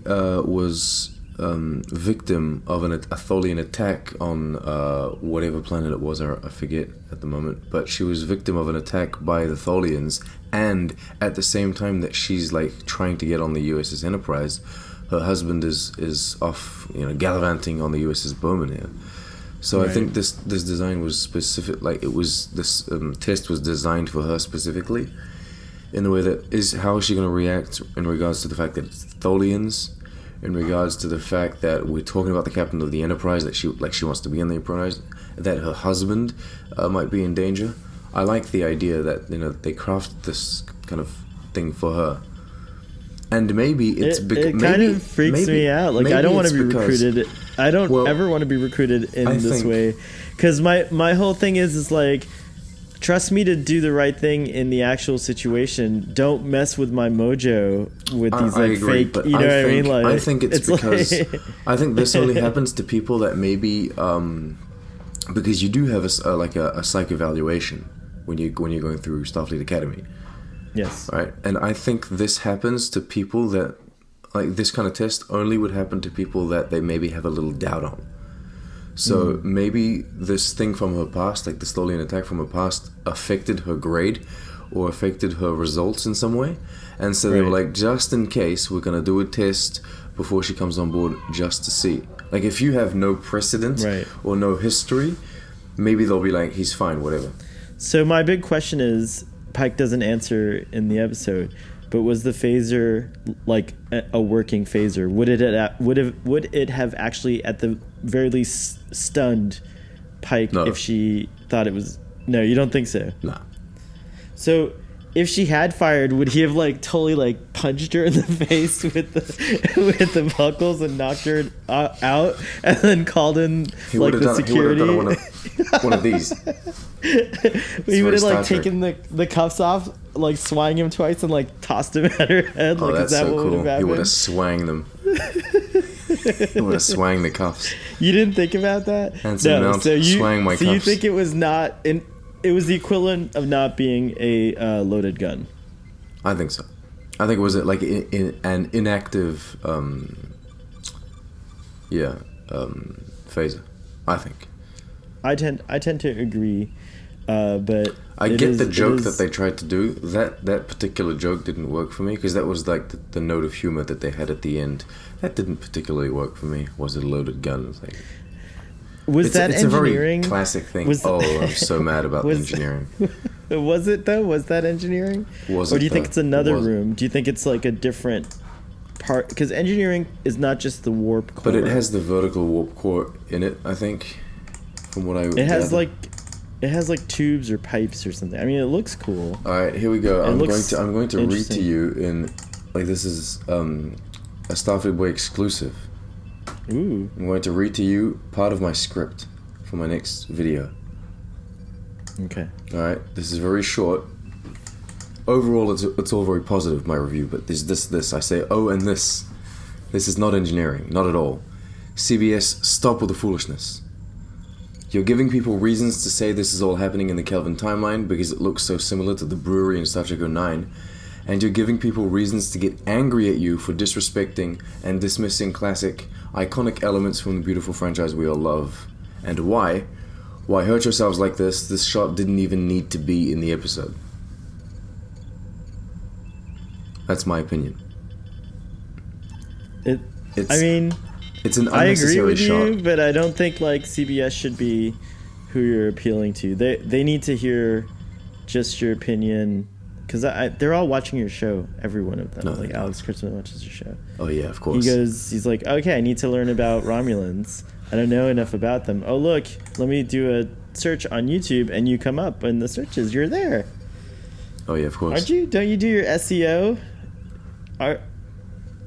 [SPEAKER 2] was. Victim of a Tholian attack on whatever planet it was, I forget at the moment, but she was victim of an attack by the Tholians, and at the same time that she's trying to get on the USS Enterprise, her husband is off gallivanting on the USS Bowman here. So right. I think this design was specific, this test was designed for her specifically, in the way that how is she going to react in regards to the fact that it's Tholians, in regards to the fact that we're talking about the captain of the Enterprise, that she wants to be in the Enterprise, that her husband might be in danger. I like the idea that they craft this kind of thing for her, and maybe it
[SPEAKER 1] kind of freaks me out. Like, I don't want to be recruited. I don't ever want to be recruited in this way, because my whole thing is trust me to do the right thing in the actual situation. Don't mess with my mojo with these
[SPEAKER 2] I agree,
[SPEAKER 1] fake. You know what I mean?
[SPEAKER 2] I think it's because I think this only happens to people that maybe because you do have a psych evaluation when you're going through Starfleet Academy.
[SPEAKER 1] Yes.
[SPEAKER 2] Right? And I think this happens to people that, like, this kind of test only would happen to people that they maybe have a little doubt on. So maybe this thing from her past, like the Stolian attack from her past, affected her grade or affected her results in some way. And so they were like, just in case, we're going to do a test before she comes on board just to see. Like, if you have no precedent or no history, maybe they'll be like, he's fine, whatever.
[SPEAKER 1] So my big question is, Pike doesn't answer in the episode, but was the phaser like a working phaser? Would it have actually at the very least stunned Pike if she thought it was? No, you don't think so?
[SPEAKER 2] No.
[SPEAKER 1] So if she had fired, would he have like totally like punched her in the face with the buckles and knocked her out, and then called in like the security?
[SPEAKER 2] He would have done one of these.
[SPEAKER 1] He would have like taken the cuffs off, like swang him twice, and like tossed him at her head.
[SPEAKER 2] Oh,
[SPEAKER 1] like,
[SPEAKER 2] that's
[SPEAKER 1] is that
[SPEAKER 2] so
[SPEAKER 1] what
[SPEAKER 2] cool.
[SPEAKER 1] would have happened?
[SPEAKER 2] He would have swang them. He would have swang the cuffs.
[SPEAKER 1] You didn't think about that?
[SPEAKER 2] Anson Mount, swang my cuffs.
[SPEAKER 1] So you think it was not it was the equivalent of not being a loaded gun?
[SPEAKER 2] I think so. I think it was like an inactive, phaser. I think.
[SPEAKER 1] I tend to agree, but
[SPEAKER 2] I get the joke that they tried to do. That particular joke didn't work for me because that was like the note of humor that they had at the end. That didn't particularly work for me. Was it a loaded gun? It's like,
[SPEAKER 1] it's engineering?
[SPEAKER 2] A very classic thing. I'm so mad about engineering.
[SPEAKER 1] Was it though? Was that engineering? Or do you think it's another room? Do you think it's like a different part? Because engineering is not just the warp core.
[SPEAKER 2] But it has the vertical warp core in it, I think. From what I
[SPEAKER 1] It has like tubes or pipes or something. I mean, it looks cool.
[SPEAKER 2] All right, here we go. I'm going to read to you in, like, this is a Starfleet Boy exclusive.
[SPEAKER 1] Ooh.
[SPEAKER 2] I'm going to read to you part of my script for my next video.
[SPEAKER 1] Okay.
[SPEAKER 2] All right, this is very short. Overall, it's all very positive, my review, but there's this. I say, and this. This is not engineering, not at all. CBS, stop with the foolishness. You're giving people reasons to say this is all happening in the Kelvin timeline because it looks so similar to the brewery in Star Trek 09, and you're giving people reasons to get angry at you for disrespecting and dismissing classic, iconic elements from the beautiful franchise we all love. And why hurt yourselves like this? This shot didn't even need to be in the episode. That's my opinion. It's an unnecessary shot.
[SPEAKER 1] I agree with you, but I don't think like CBS should be who you're appealing to. They need to hear just your opinion, because they're all watching your show. Every one of them.
[SPEAKER 2] No,
[SPEAKER 1] like Alex Kurtzman watches your show.
[SPEAKER 2] Oh yeah, of course.
[SPEAKER 1] He's like, okay, I need to learn about Romulans. I don't know enough about them. Oh look, let me do a search on YouTube, and you come up in the searches. You're there.
[SPEAKER 2] Oh yeah, of course.
[SPEAKER 1] Aren't you? Don't you do your SEO?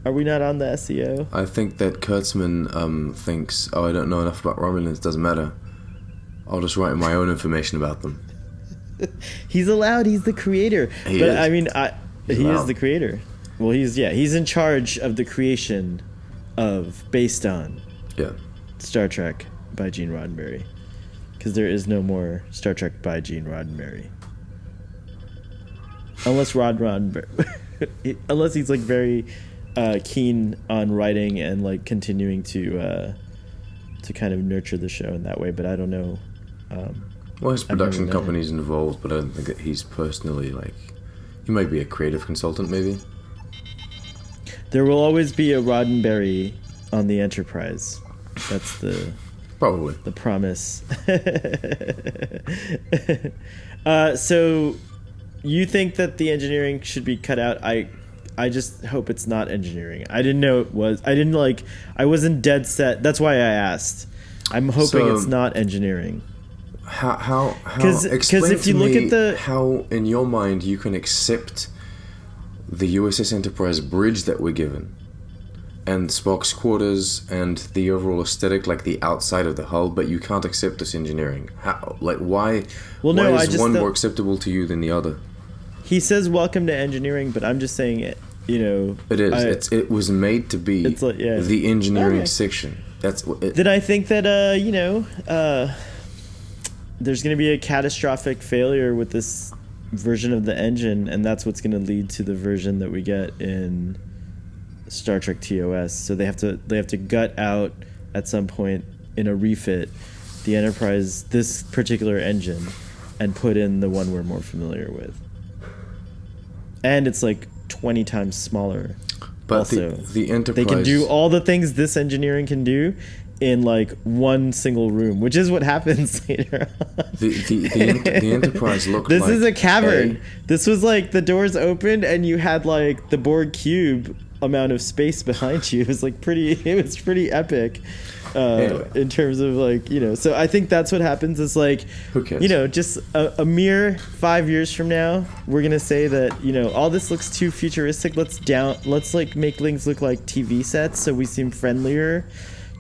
[SPEAKER 1] Are we not on the SEO?
[SPEAKER 2] I think that Kurtzman thinks, I don't know enough about Romulans, doesn't matter. I'll just write my own information about them.
[SPEAKER 1] He's allowed, he's the creator.
[SPEAKER 2] He is.
[SPEAKER 1] I mean, he is the creator. Well, he's in charge of the creation of, based on Star Trek by Gene Roddenberry. Because there is no more Star Trek by Gene Roddenberry. Unless Roddenberry, unless he's like very keen on writing and like continuing to kind of nurture the show in that way, but I don't know.
[SPEAKER 2] Well, his production company's involved, but I don't think that he's personally like. He might be a creative consultant, maybe.
[SPEAKER 1] There will always be a Roddenberry on the Enterprise. That's
[SPEAKER 2] probably
[SPEAKER 1] the promise. So, you think that the engineering should be cut out? I just hope it's not engineering. I didn't know it was. I wasn't dead set. That's why I asked. I'm hoping it's not engineering.
[SPEAKER 2] How?
[SPEAKER 1] Because if you look at
[SPEAKER 2] how in your mind you can accept the USS Enterprise bridge that we're given, and Spock's quarters and the overall aesthetic, like the outside of the hull, but you can't accept this engineering. How? Like why?
[SPEAKER 1] Well,
[SPEAKER 2] why
[SPEAKER 1] no,
[SPEAKER 2] is one more acceptable to you than the other?
[SPEAKER 1] He says welcome to engineering, but I'm just saying it.
[SPEAKER 2] It is. It was made to be the engineering section. That's it.
[SPEAKER 1] Then I think that there's going to be a catastrophic failure with this version of the engine, and that's what's going to lead to the version that we get in Star Trek TOS. So they have to gut out at some point in a refit the Enterprise, this particular engine, and put in the one we're more familiar with. And it's like 20 times smaller.
[SPEAKER 2] But
[SPEAKER 1] also,
[SPEAKER 2] the Enterprise,
[SPEAKER 1] they can do all the things this engineering can do in like one single room, which is what happens later on.
[SPEAKER 2] The Enterprise looked
[SPEAKER 1] this
[SPEAKER 2] like
[SPEAKER 1] is a cavern. This was like the doors opened and you had like the Borg cube amount of space behind you. It was pretty epic.
[SPEAKER 2] Anyway.
[SPEAKER 1] In terms of like, so I think that's what happens is like,
[SPEAKER 2] who cares?
[SPEAKER 1] Just a mere 5 years from now, we're going to say that, all this looks too futuristic. Let's like make things look like TV sets so we seem friendlier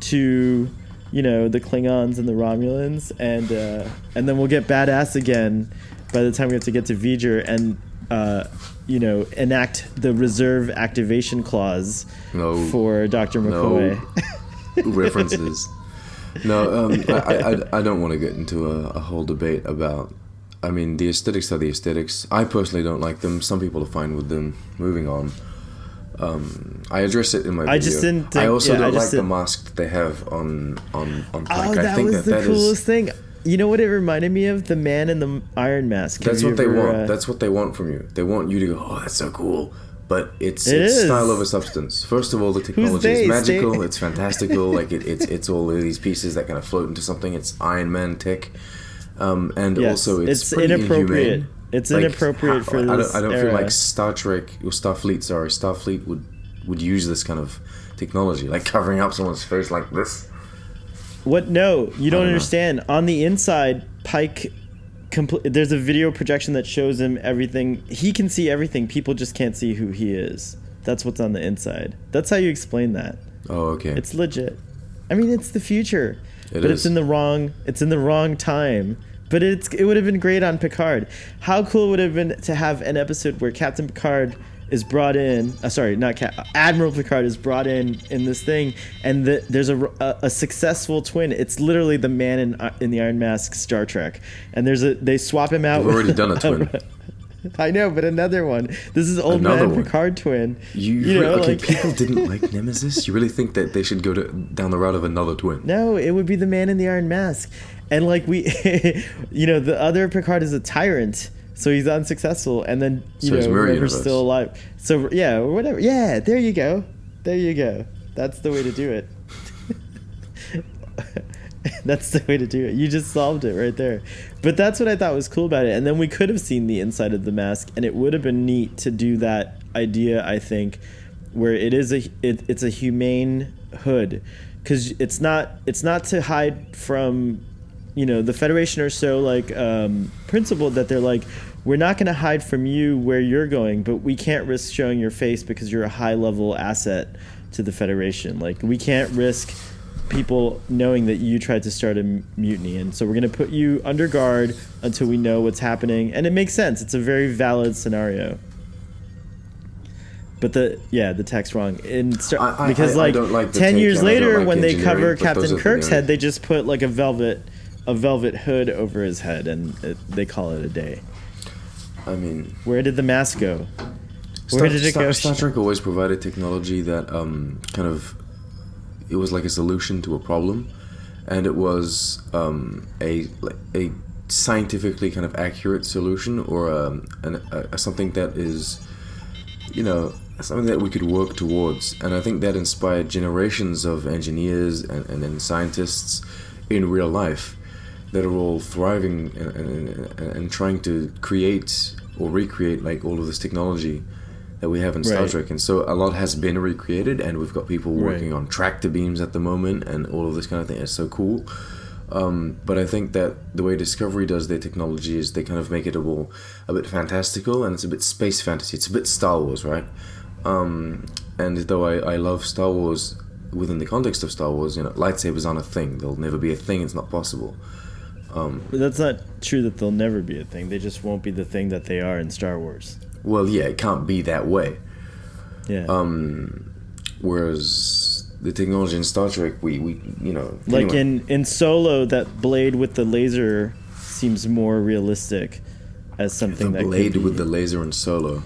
[SPEAKER 1] to, the Klingons and the Romulans, and then we'll get badass again by the time we have to get to V'ger and, enact the reserve activation clause for Dr. McCoy.
[SPEAKER 2] References. No, I don't want to get into a whole debate about. I mean, the aesthetics are the aesthetics. I personally don't like them. Some people are fine with them. Moving on. I address it in my video. I also don't like the mask that they have on Pike.
[SPEAKER 1] Oh, that was the coolest thing. You know what it reminded me of? The man in the iron mask.
[SPEAKER 2] That's what they want. That's what they want from you. They want you to go, oh, that's so cool. But it's style over substance. First of all, the technology is magical. It's fantastical. Like it's all of these pieces that kind of float into something. It's Iron Man tech, and yes, also it's
[SPEAKER 1] inappropriate.
[SPEAKER 2] Inhumane.
[SPEAKER 1] It's inappropriate for this
[SPEAKER 2] I don't
[SPEAKER 1] era.
[SPEAKER 2] feel like Starfleet would use this kind of technology, like covering up someone's face like this.
[SPEAKER 1] What? No, you don't understand. On the inside, Pike. There's a video projection that shows him everything. He can see everything. People just can't see who he is. That's what's on the inside. That's how you explain that.
[SPEAKER 2] Oh, okay.
[SPEAKER 1] It's legit. I mean, it's the future, but
[SPEAKER 2] is.
[SPEAKER 1] It's in the wrong time. But it would have been great on Picard. How cool would it have been to have an episode where Captain Picard is brought in. Admiral Picard is brought in this thing, and there's a successful twin. It's literally the man in the Iron Mask Star Trek, and they swap him out.
[SPEAKER 2] We've already done a twin.
[SPEAKER 1] I know, but another one. This is old
[SPEAKER 2] another
[SPEAKER 1] man
[SPEAKER 2] one.
[SPEAKER 1] Picard twin.
[SPEAKER 2] People didn't like Nemesis. You really think that they should go down the route of another twin?
[SPEAKER 1] No, it would be the man in the Iron Mask, and like the other Picard is a tyrant. So he's unsuccessful, and then River's still alive. So yeah, or whatever. Yeah, there you go. That's the way to do it. That's the way to do it. You just solved it right there. But that's what I thought was cool about it. And then we could have seen the inside of the mask, and it would have been neat to do that idea. I think where it's a humane hood, because it's not to hide from. The Federation are so like principled that they're like, we're not going to hide from you where you're going, but we can't risk showing your face because you're a high level asset to the Federation. Like, we can't risk people knowing that you tried to start a mutiny, and so we're going to put you under guard until we know what's happening. And it makes sense. It's a very valid But the text wrong because I don't like 10 years later when they cover Captain Kirk's head, they just put like a velvet hood over his head, and they call it a day.
[SPEAKER 2] I mean,
[SPEAKER 1] where did the mask go? Where did it go?
[SPEAKER 2] Star Trek always provided technology that it was like a solution to a problem, and it was a scientifically kind of accurate solution, or something that is, something that we could work towards. And I think that inspired generations of engineers and then scientists in real life that are all thriving and trying to create or recreate like all of this technology that we have in Star Trek. And so a lot has been recreated, and we've got people working on tractor beams at the moment and all of this kind of thing. It's so cool. But I think that the way Discovery does their technology is they kind of make it a bit fantastical, and it's a bit space fantasy. It's a bit Star Wars, right? And though I love Star Wars within the context of Star Wars, lightsabers aren't a thing. They'll never be a thing. It's not possible.
[SPEAKER 1] But that's not true that they'll never be a thing. They just won't be the thing that they are in Star Wars.
[SPEAKER 2] Well, yeah, it can't be that way.
[SPEAKER 1] Yeah.
[SPEAKER 2] Whereas the technology in Star Trek, we
[SPEAKER 1] like in Solo, that blade with the laser seems more realistic as something
[SPEAKER 2] the
[SPEAKER 1] that
[SPEAKER 2] blade
[SPEAKER 1] could be...
[SPEAKER 2] with the laser and Solo.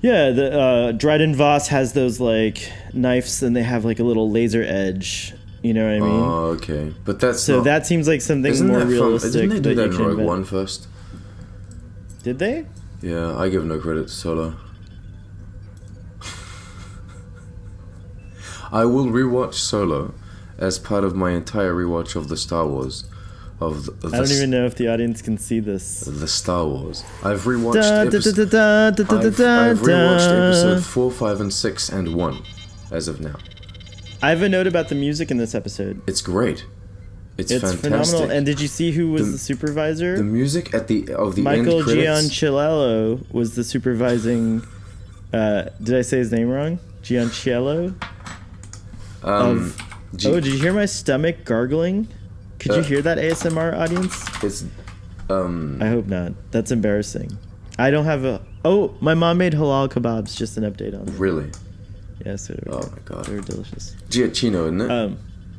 [SPEAKER 1] Yeah, the Dryden Voss has those like knives, and they have like a little laser edge. You know what I mean?
[SPEAKER 2] Oh, okay. But that's
[SPEAKER 1] so
[SPEAKER 2] not,
[SPEAKER 1] that seems like something more realistic.
[SPEAKER 2] Didn't they do that in Rogue
[SPEAKER 1] invent.
[SPEAKER 2] One first?
[SPEAKER 1] Did they?
[SPEAKER 2] Yeah, I give no credit to Solo. I will rewatch Solo as part of my entire rewatch of the Star Wars. I don't
[SPEAKER 1] even know if the audience can see this.
[SPEAKER 2] The Star Wars. I've rewatched I've rewatched episode 4, 5, and 6 and 1 as of now.
[SPEAKER 1] I have a note about the music in this episode.
[SPEAKER 2] It's great. It's fantastic.
[SPEAKER 1] Phenomenal. And did you see who was the supervisor?
[SPEAKER 2] The music of the
[SPEAKER 1] Michael
[SPEAKER 2] end credits.
[SPEAKER 1] Gianciello was the supervising. Did I say his name wrong? Gianciello. Did you hear my stomach gargling? Could you hear that, ASMR audience?
[SPEAKER 2] It's.
[SPEAKER 1] I hope not. That's embarrassing. I don't have a. Oh, my mom made halal kebabs. Just an update on that.
[SPEAKER 2] Really?
[SPEAKER 1] Yes.
[SPEAKER 2] Oh my god.
[SPEAKER 1] They were delicious.
[SPEAKER 2] Giacchino, isn't it?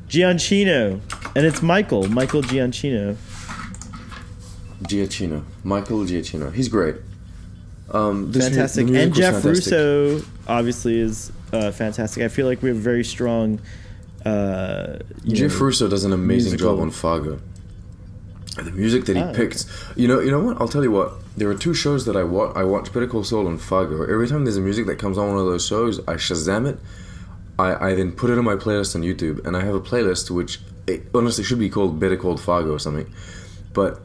[SPEAKER 1] Giancino, and it's Michael Giancino.
[SPEAKER 2] Michael Giacchino. He's great.
[SPEAKER 1] Fantastic. And Jeff Russo obviously is fantastic. I feel like we have very strong.
[SPEAKER 2] Jeff Russo does an amazing job on Fargo. The music that he picked. Okay. You know what? I'll tell you what. There are two shows that I watch Better Call Saul and Fargo. Every time there's a music that comes on one of those shows, I Shazam it. I then put it on my playlist on YouTube, and I have a playlist which honestly should be called Better Call Fargo or something, but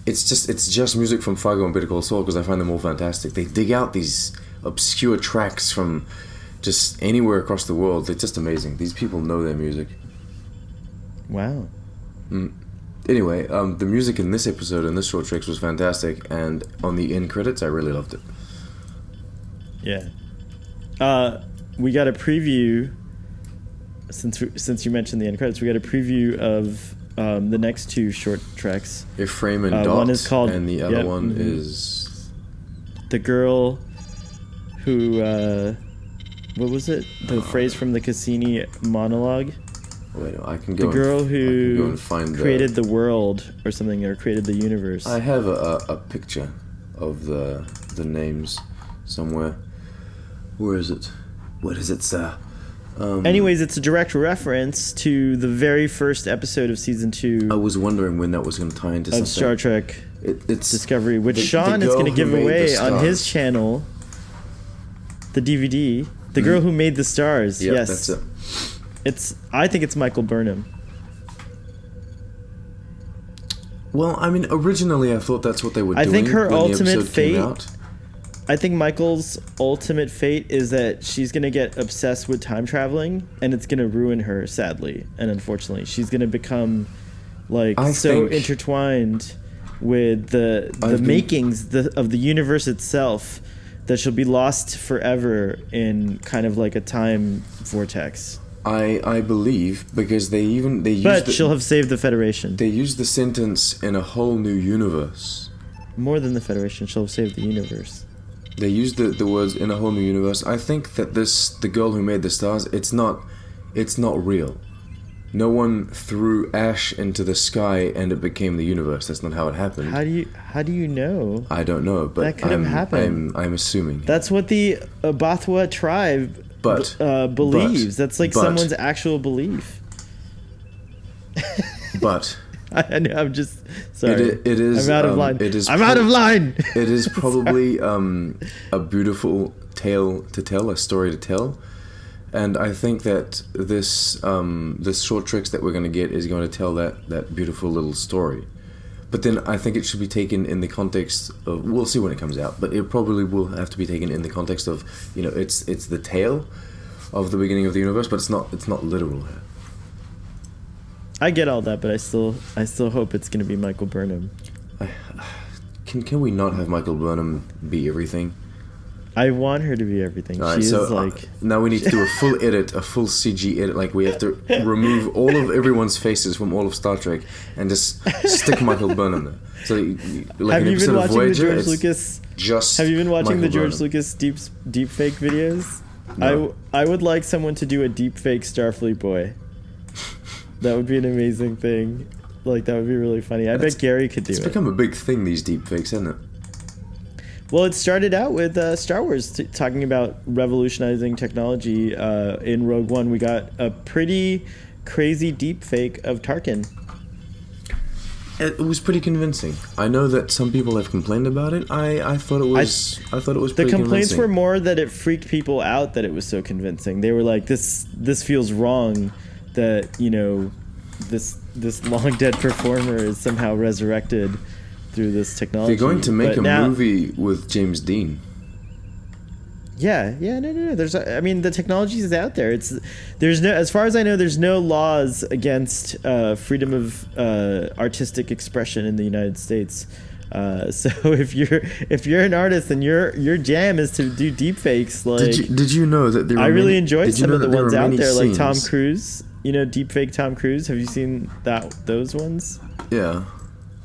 [SPEAKER 2] it's just music from Fargo and Better Call Saul because I find them all fantastic. They dig out these obscure tracks from just anywhere across the world. They're just amazing. These people know their music.
[SPEAKER 1] Wow.
[SPEAKER 2] Anyway, the music in this episode and this short tracks was fantastic, and on the end credits, I really loved it.
[SPEAKER 1] Yeah. We got a preview, since you mentioned the end credits, we got a preview of the next two short tracks.
[SPEAKER 2] Ephraim and Dot,
[SPEAKER 1] one is called,
[SPEAKER 2] and the other one is...
[SPEAKER 1] The girl who, what was it? The phrase from the Cassini monologue?
[SPEAKER 2] Wait, I can go.
[SPEAKER 1] The girl who
[SPEAKER 2] go and find
[SPEAKER 1] created the world or something, or created the universe.
[SPEAKER 2] I have a picture of the names somewhere. Where is it? What is it, sir?
[SPEAKER 1] Anyways, it's a direct reference to the very first episode of season 2.
[SPEAKER 2] I was wondering when that was going to tie into something.
[SPEAKER 1] Of Star Trek
[SPEAKER 2] it's
[SPEAKER 1] Discovery, which Sean is going to give away on his channel. The DVD. The girl who made the stars.
[SPEAKER 2] Yep,
[SPEAKER 1] yes,
[SPEAKER 2] that's it.
[SPEAKER 1] I think it's Michael Burnham.
[SPEAKER 2] Well, I mean, originally I thought that's what they were doing.
[SPEAKER 1] I think her
[SPEAKER 2] when
[SPEAKER 1] ultimate
[SPEAKER 2] the episode
[SPEAKER 1] fate.
[SPEAKER 2] came out.
[SPEAKER 1] I think Michael's ultimate fate is that she's going to get obsessed with time traveling, and it's going to ruin her, sadly and unfortunately. She's going to become intertwined with the makings of the universe itself that she'll be lost forever in kind of like a time vortex.
[SPEAKER 2] I believe because they used
[SPEAKER 1] But she'll have saved the Federation.
[SPEAKER 2] They used the sentence "in a whole new universe."
[SPEAKER 1] More than the Federation, she'll have saved the universe.
[SPEAKER 2] They used the words "in a whole new universe." I think that the girl who made the stars, it's not real. No one threw ash into the sky and it became the universe. That's not how it happened.
[SPEAKER 1] How do you know?
[SPEAKER 2] I don't know, but
[SPEAKER 1] that could have happened.
[SPEAKER 2] I'm assuming.
[SPEAKER 1] That's what the Abathwa tribe believes. That's like someone's actual belief.
[SPEAKER 2] But
[SPEAKER 1] I know, I'm just sorry.
[SPEAKER 2] It is.
[SPEAKER 1] I'm out of line.
[SPEAKER 2] I'm
[SPEAKER 1] out of line.
[SPEAKER 2] It is probably a beautiful tale to tell, a story to tell, and I think that this short tricks that we're going to get is going to tell that beautiful little story. But then I think it should be taken in the context of, we'll see when it comes out, but it probably will have to be taken in the context of, it's the tale of the beginning of the universe, but it's not literal.
[SPEAKER 1] I get all that, but I still hope it's going to be Michael Burnham.
[SPEAKER 2] Can we not have Michael Burnham be everything?
[SPEAKER 1] I want her to be everything.
[SPEAKER 2] All right, so now we need to do a full edit, a full CG edit. Like we have to remove all of everyone's faces from all of Star Trek and just stick Michael Burnham there. So, like
[SPEAKER 1] have you been watching the George Lucas?
[SPEAKER 2] Have
[SPEAKER 1] you been watching
[SPEAKER 2] Michael
[SPEAKER 1] the George
[SPEAKER 2] Burnham.
[SPEAKER 1] Lucas deep fake videos?
[SPEAKER 2] No.
[SPEAKER 1] I would like someone to do a deep fake Starfleet boy. That would be an amazing thing. Like, that would be really funny. I bet Gary could do it.
[SPEAKER 2] It's become a big thing, these deep fakes, isn't it?
[SPEAKER 1] Well, it started out with Star Wars talking about revolutionizing technology. In Rogue One, we got a pretty crazy deep fake of Tarkin.
[SPEAKER 2] It was pretty convincing. I know that some people have complained about it. I thought it was. I thought it was.
[SPEAKER 1] The
[SPEAKER 2] pretty
[SPEAKER 1] complaints
[SPEAKER 2] convincing.
[SPEAKER 1] were more that it freaked people out that it was so convincing. They were like, "This feels wrong." That, you know, this long dead performer is somehow resurrected through this technology.
[SPEAKER 2] They're going to make movie with James Dean.
[SPEAKER 1] Yeah, no. The technology is out there. There's no, as far as I know, there's no laws against freedom of artistic expression in the United States. So if you're an artist and your jam is to do deepfakes, like,
[SPEAKER 2] did you know that there?
[SPEAKER 1] I really enjoyed some of the ones out there, like Tom
[SPEAKER 2] scenes?
[SPEAKER 1] Cruise. You know, deepfake Tom Cruise. Have you seen those ones?
[SPEAKER 2] Yeah.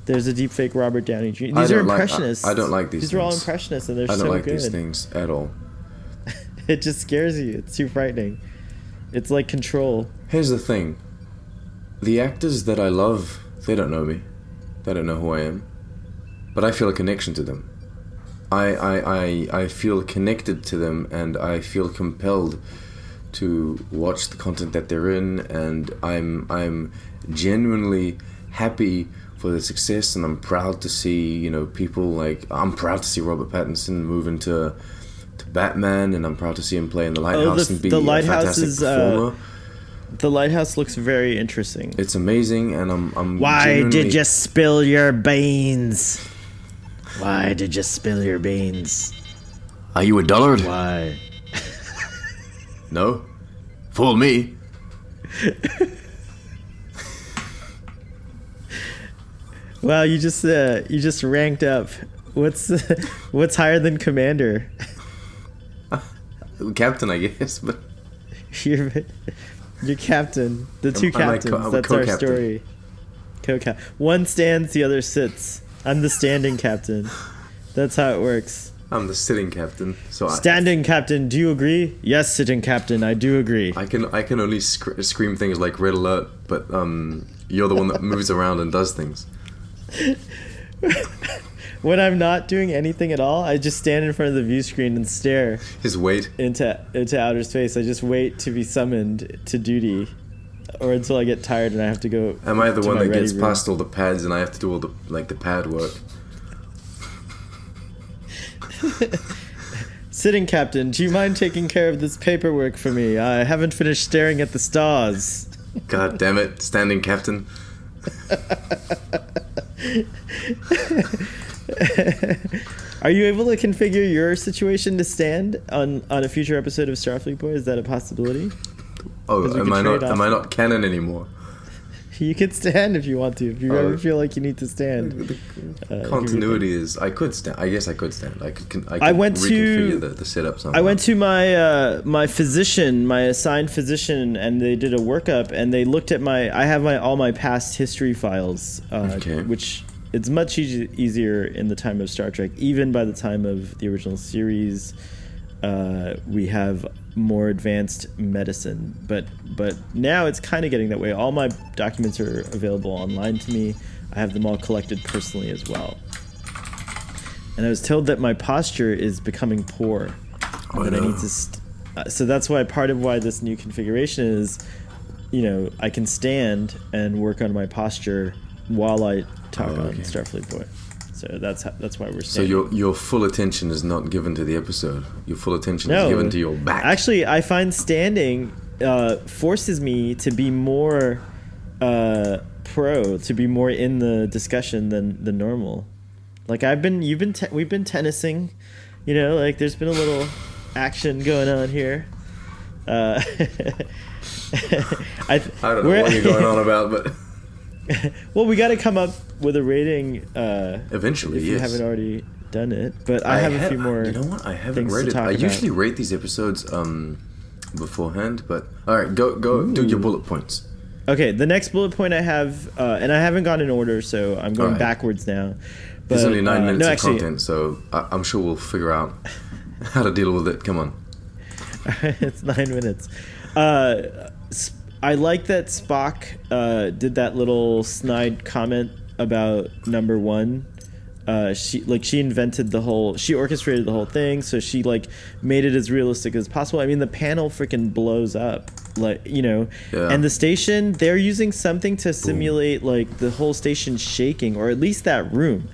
[SPEAKER 1] There's a deepfake Robert Downey Jr. These are impressionists.
[SPEAKER 2] I don't like these.
[SPEAKER 1] These
[SPEAKER 2] things.
[SPEAKER 1] are all impressionists, and they're so good.
[SPEAKER 2] I don't like these things at all.
[SPEAKER 1] It just scares you. It's too frightening. It's like Control.
[SPEAKER 2] Here's the thing. The actors that I love, they don't know me. They don't know who I am. But I feel a connection to them. I feel connected to them, and I feel compelled to watch the content that they're in, and I'm genuinely happy for the success, and I'm proud to see, you know, people like, I'm proud to see Robert Pattinson move into Batman, and I'm proud to see him play in The Lighthouse and be a fantastic performer.
[SPEAKER 1] The Lighthouse looks very interesting.
[SPEAKER 2] It's amazing, and I'm
[SPEAKER 1] Why did you spill your beans? Why did you spill your beans?
[SPEAKER 2] Are you a dullard?
[SPEAKER 1] Why?
[SPEAKER 2] No. Fool me.
[SPEAKER 1] Wow, you just ranked up. What's higher than Commander?
[SPEAKER 2] Captain, I guess, but
[SPEAKER 1] You're captain. The two captains. That's our story. Co-cap. One stands, the other sits. I'm the standing captain. That's how it works.
[SPEAKER 2] I'm the sitting captain.
[SPEAKER 1] Standing captain, do you agree? Yes, sitting captain, I do agree.
[SPEAKER 2] I can only scream things like red alert, but you're the one that moves around and does things.
[SPEAKER 1] When I'm not doing anything at all, I just stand in front of the view screen and stare.
[SPEAKER 2] Just wait
[SPEAKER 1] into outer space. I just wait to be summoned to duty, or until I get tired and I have to go.
[SPEAKER 2] Am I the one that gets past all the pads and I have to do all the pad work?
[SPEAKER 1] Sitting captain, do you mind taking care of this paperwork for me? I haven't finished staring at the stars.
[SPEAKER 2] God damn it, standing captain.
[SPEAKER 1] Are you able to configure your situation to stand on a future episode of Starfleet Boy? Is that a possibility?
[SPEAKER 2] Oh, am I not canon anymore?
[SPEAKER 1] You could stand if you want to. If you ever feel like you need to stand.
[SPEAKER 2] The continuity is. I could stand. I guess I could stand. I could
[SPEAKER 1] reconfigure
[SPEAKER 2] the setup somehow.
[SPEAKER 1] I went to my my physician, my assigned physician, and they did a workup, and they looked at I have all my past history files, which it's much easier in the time of Star Trek. Even by the time of the original series, we have more advanced medicine, but now it's kind of getting that way. All my documents are available online to me. I have them all collected personally as well. And I was told that my posture is becoming poor. I need to so that's why part of why this new configuration is, you know, I can stand and work on my posture while I talk on Starfleet Boy. So that's why we're standing.
[SPEAKER 2] So your full attention is not given to the episode. Your full attention is given to your back.
[SPEAKER 1] Actually, I find standing forces me to be more to be more in the discussion than normal. Like we've been tennising, you know, like there's been a little action going on here.
[SPEAKER 2] I don't know what you're going on about, but
[SPEAKER 1] well, we got to come up with a rating
[SPEAKER 2] eventually.
[SPEAKER 1] If you haven't already done it, but I have a few more.
[SPEAKER 2] You know what? I haven't rated. I usually rate these episodes beforehand, but all right, go do your bullet points.
[SPEAKER 1] Okay, the next bullet point I have, and I haven't gone in order, so I'm going backwards now. But,
[SPEAKER 2] there's only 9 minutes of content, so I'm sure we'll figure out how to deal with it. Come on.
[SPEAKER 1] It's 9 minutes. I like that Spock did that little snide comment about number one. She invented she orchestrated the whole thing, so she like made it as realistic as possible. I mean, the panel freaking blows up, like, you know, and the station, they're using something to simulate like the whole station shaking, or at least that room.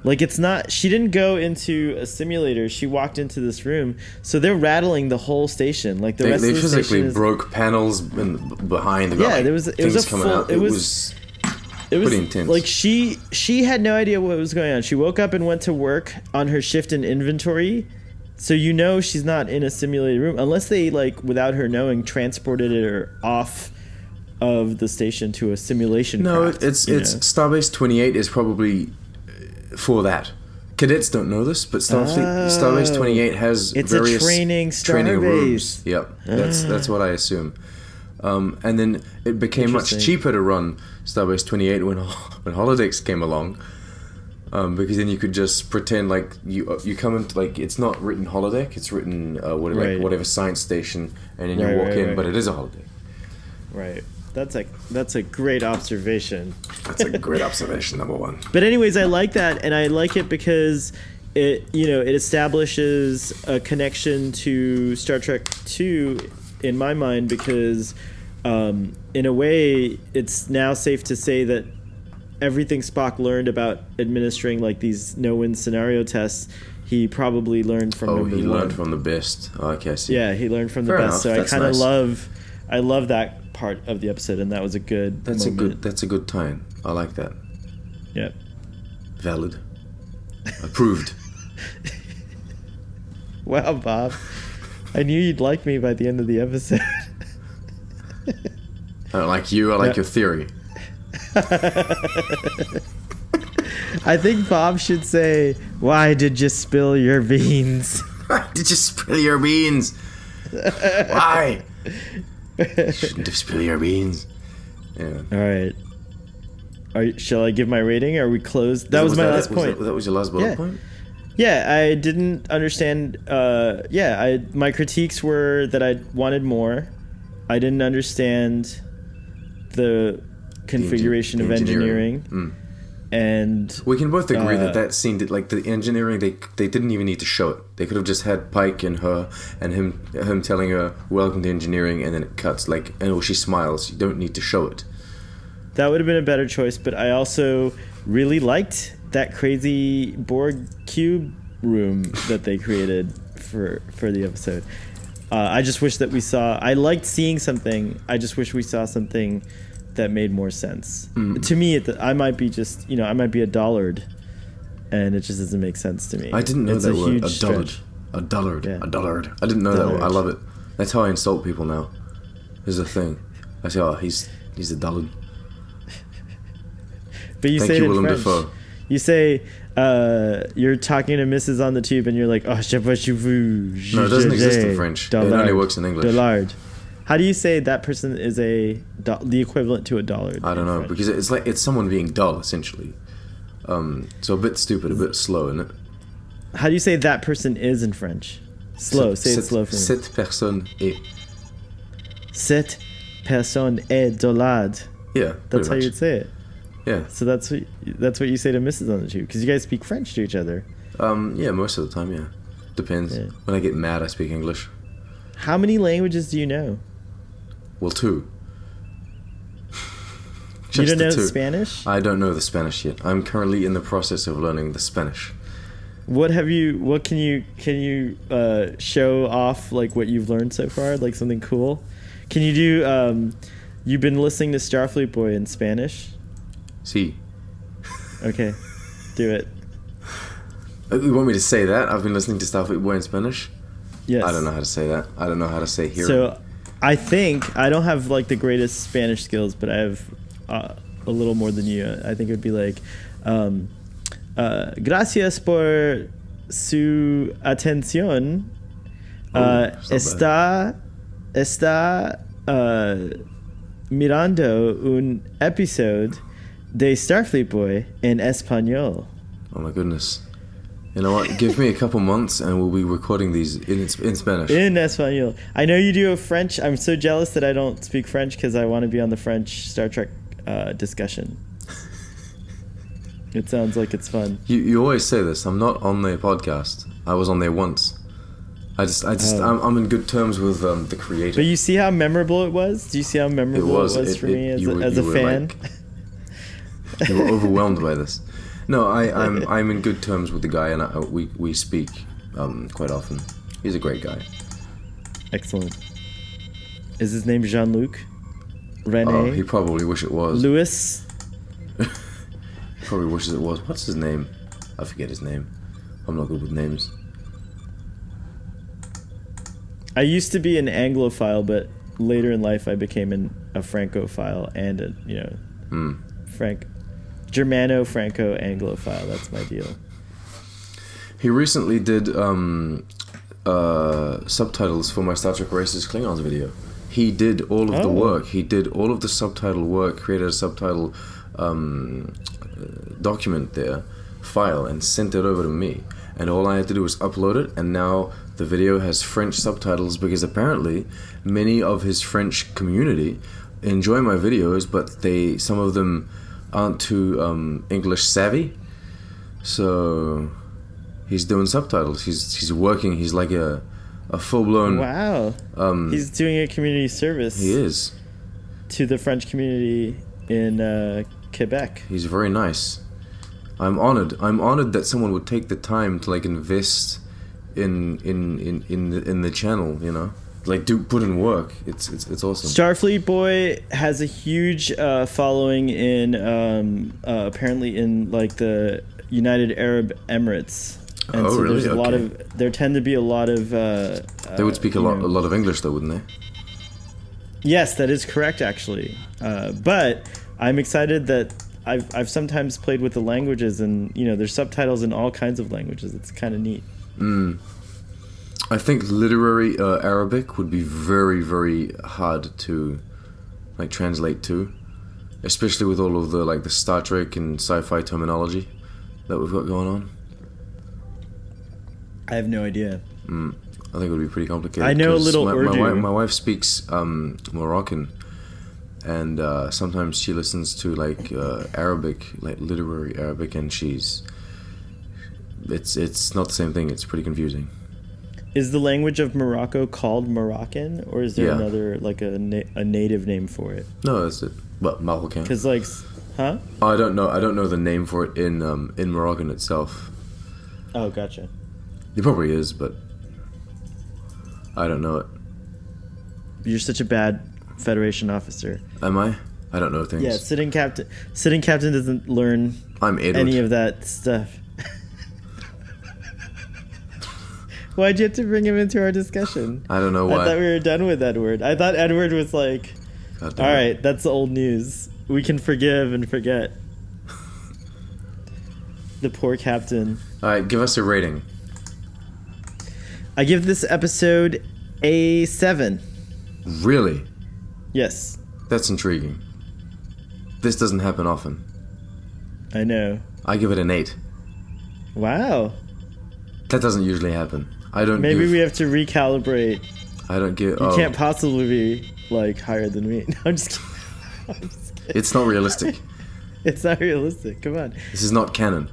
[SPEAKER 1] Like, it's not, she didn't go into a simulator, she walked into this room, so they're rattling the whole station. Like the rest of the station
[SPEAKER 2] physically broke panels behind the guy.
[SPEAKER 1] Yeah, it was pretty intense. Like she had no idea what was going on. She woke up and went to work on her shift in inventory. So you know she's not in a simulated room unless they, like, without her knowing, transported her off of the station to a simulation craft.
[SPEAKER 2] It's Starbase 28 is probably for that. Cadets don't know this, but Starbase 28 has various
[SPEAKER 1] training
[SPEAKER 2] rooms. Yep, that's what I assume. And then it became much cheaper to run Starbase 28 when holodecks came along, because then you could just pretend like you come into, like, it's not written holodeck, it's written whatever science station, and then you walk in, but it is a holodeck. Right.
[SPEAKER 1] That's a great observation.
[SPEAKER 2] That's a great observation, number one.
[SPEAKER 1] But anyways, I like that, and I like it because it establishes a connection to Star Trek 2 in my mind, because in a way it's now safe to say that everything Spock learned about administering like these no-win scenario tests, he probably learned from number one.
[SPEAKER 2] Learned from the best. Oh, okay, I see.
[SPEAKER 1] Yeah, he learned from the best. So I kind of love that part of the episode, and that was a good moment.
[SPEAKER 2] That's a good time. I like that.
[SPEAKER 1] Yeah.
[SPEAKER 2] Valid. Approved.
[SPEAKER 1] Wow, Bob. I knew you'd like me by the end of the episode.
[SPEAKER 2] I don't like you, I like your theory.
[SPEAKER 1] I think Bob should say, "Why did you spill your beans?"
[SPEAKER 2] Why did you spill your beans? Why? Shouldn't have spilled your beans. Yeah.
[SPEAKER 1] All right. Shall I give my rating? Are we closed? That was my last point.
[SPEAKER 2] That was your last bullet point?
[SPEAKER 1] Yeah, I didn't understand. My critiques were that I wanted more. I didn't understand the configuration of engineering. And
[SPEAKER 2] we can both agree that scene did, like, the engineering, they didn't even need to show it. They could have just had Pike and her and him telling her welcome to engineering, and then it cuts, like, and she smiles. You don't need to show it.
[SPEAKER 1] That would have been a better choice, but I also really liked that crazy Borg cube room that they created for the episode. I just wish that I liked seeing something. I just wish we saw something that made more sense. To me, I might be a dullard, and it just doesn't make sense to me.
[SPEAKER 2] I didn't know that word. A dullard.
[SPEAKER 1] Yeah.
[SPEAKER 2] A dullard. I didn't know that word. I love it. That's how I insult people now. There's a thing. I say, oh, he's a dullard.
[SPEAKER 1] But you say it in French. Defoe. You say, you're talking to Mrs. on the tube, and you're like, oh, je vois vous.
[SPEAKER 2] No, it doesn't exist in French. Dullard. It only works in English.
[SPEAKER 1] Dullard. How do you say that person is the equivalent to a dullard?
[SPEAKER 2] I don't know, French? Because it's someone being dull, essentially. So a bit stupid, a bit slow, isn't it?
[SPEAKER 1] How do you say that person is in French? Slow. Say it slow for me.
[SPEAKER 2] Cette personne est.
[SPEAKER 1] Cette personne est dullard.
[SPEAKER 2] Yeah,
[SPEAKER 1] that's how you'd say it.
[SPEAKER 2] Yeah.
[SPEAKER 1] So that's what you say to Mrs. on the tube, because you guys speak French to each other.
[SPEAKER 2] Yeah, most of the time, yeah. Depends. Yeah. When I get mad, I speak English.
[SPEAKER 1] How many languages do you know?
[SPEAKER 2] Well, 2.
[SPEAKER 1] You don't know Spanish?
[SPEAKER 2] I don't know the Spanish yet. I'm currently in the process of learning the Spanish.
[SPEAKER 1] What can you show off, like, what you've learned so far, like something cool? Can you do you've been listening to Starfleet Boy in Spanish?
[SPEAKER 2] Sí.
[SPEAKER 1] Okay. Do it.
[SPEAKER 2] You want me to say that? I've been listening to Starfleet Boy in Spanish?
[SPEAKER 1] Yes.
[SPEAKER 2] I don't know how to say that. I don't know how to say here.
[SPEAKER 1] So, I think I don't have, like, the greatest Spanish skills, but I have a little more than you. I think it would be like, gracias por su atención. Está mirando un episodio de Starfleet Boy en español.
[SPEAKER 2] Oh my goodness. You know what? Give me a couple months and we'll be recording these in Spanish.
[SPEAKER 1] In Espanol. I know you do a French. I'm so jealous that I don't speak French because I want to be on the French Star Trek discussion. It sounds like it's fun.
[SPEAKER 2] You always say this. I'm not on their podcast. I was on there once. I'm in good terms with the creator.
[SPEAKER 1] But you see how memorable it was? Do you see how memorable it was for me as a fan?
[SPEAKER 2] Like, you were overwhelmed by this. No, I'm in good terms with the guy, and we speak quite often. He's a great guy.
[SPEAKER 1] Excellent. Is his name Jean-Luc? Rene?
[SPEAKER 2] Oh, he probably wish it was.
[SPEAKER 1] Louis?
[SPEAKER 2] He probably wishes it was. What's his name? I forget his name. I'm not good with names.
[SPEAKER 1] I used to be an Anglophile, but later in life I became a Francophile and a Germano-Franco-Anglophile. That's my deal.
[SPEAKER 2] He recently did subtitles for my Star Trek Racist Klingons video. He did all of the work. He did all of the subtitle work, created a subtitle document there, file, and sent it over to me. And all I had to do was upload it, and now the video has French subtitles because apparently many of his French community enjoy my videos, but some of them aren't too English savvy, so he's doing subtitles. He's working. He's like a full-blown...
[SPEAKER 1] Wow. He's doing a community service.
[SPEAKER 2] He is.
[SPEAKER 1] To the French community in Quebec.
[SPEAKER 2] He's very nice. I'm honored. I'm honored that someone would take the time to like invest in the channel, you know? Like put in work. It's awesome.
[SPEAKER 1] Starfleet Boy has a huge following in apparently in like the United Arab Emirates. And so
[SPEAKER 2] really?
[SPEAKER 1] There's a lot of there tend to be a lot of
[SPEAKER 2] they would speak a lot of English though, wouldn't they?
[SPEAKER 1] Yes, that is correct actually. But I'm excited that I've sometimes played with the languages, and there's subtitles in all kinds of languages. It's kind of neat.
[SPEAKER 2] I think literary Arabic would be very, very hard to like translate to, especially with all of the like the Star Trek and sci-fi terminology that we've got going on.
[SPEAKER 1] I have no idea.
[SPEAKER 2] I think it would be pretty complicated.
[SPEAKER 1] I know a little Urdu.
[SPEAKER 2] My wife speaks Moroccan, and sometimes she listens to like Arabic, like literary Arabic, and it's not the same thing. It's pretty confusing.
[SPEAKER 1] Is the language of Morocco called Moroccan, or is there another like a native name for it?
[SPEAKER 2] No, that's it. Well, Moroccan.
[SPEAKER 1] Because like, huh?
[SPEAKER 2] I don't know. I don't know the name for it in Moroccan itself.
[SPEAKER 1] Oh, gotcha.
[SPEAKER 2] It probably is, but I don't know it.
[SPEAKER 1] You're such a bad Federation officer.
[SPEAKER 2] Am I? I don't know things.
[SPEAKER 1] Yeah, sitting captain doesn't learn
[SPEAKER 2] I'm Edward.
[SPEAKER 1] Any of that stuff. Why'd you have to bring him into our discussion?
[SPEAKER 2] I don't know why.
[SPEAKER 1] I thought we were done with Edward. I thought Edward was like, all right, that's old news. We can forgive and forget. The poor captain.
[SPEAKER 2] All right, give us a rating.
[SPEAKER 1] I give this episode a 7.
[SPEAKER 2] Really?
[SPEAKER 1] Yes.
[SPEAKER 2] That's intriguing. This doesn't happen often.
[SPEAKER 1] I know.
[SPEAKER 2] I give it an 8.
[SPEAKER 1] Wow.
[SPEAKER 2] That doesn't usually happen.
[SPEAKER 1] Maybe we have to recalibrate.
[SPEAKER 2] I don't give...
[SPEAKER 1] You can't possibly be, like, higher than me. No, I'm just kidding.
[SPEAKER 2] It's not realistic.
[SPEAKER 1] It's not realistic. Come on.
[SPEAKER 2] This is not canon.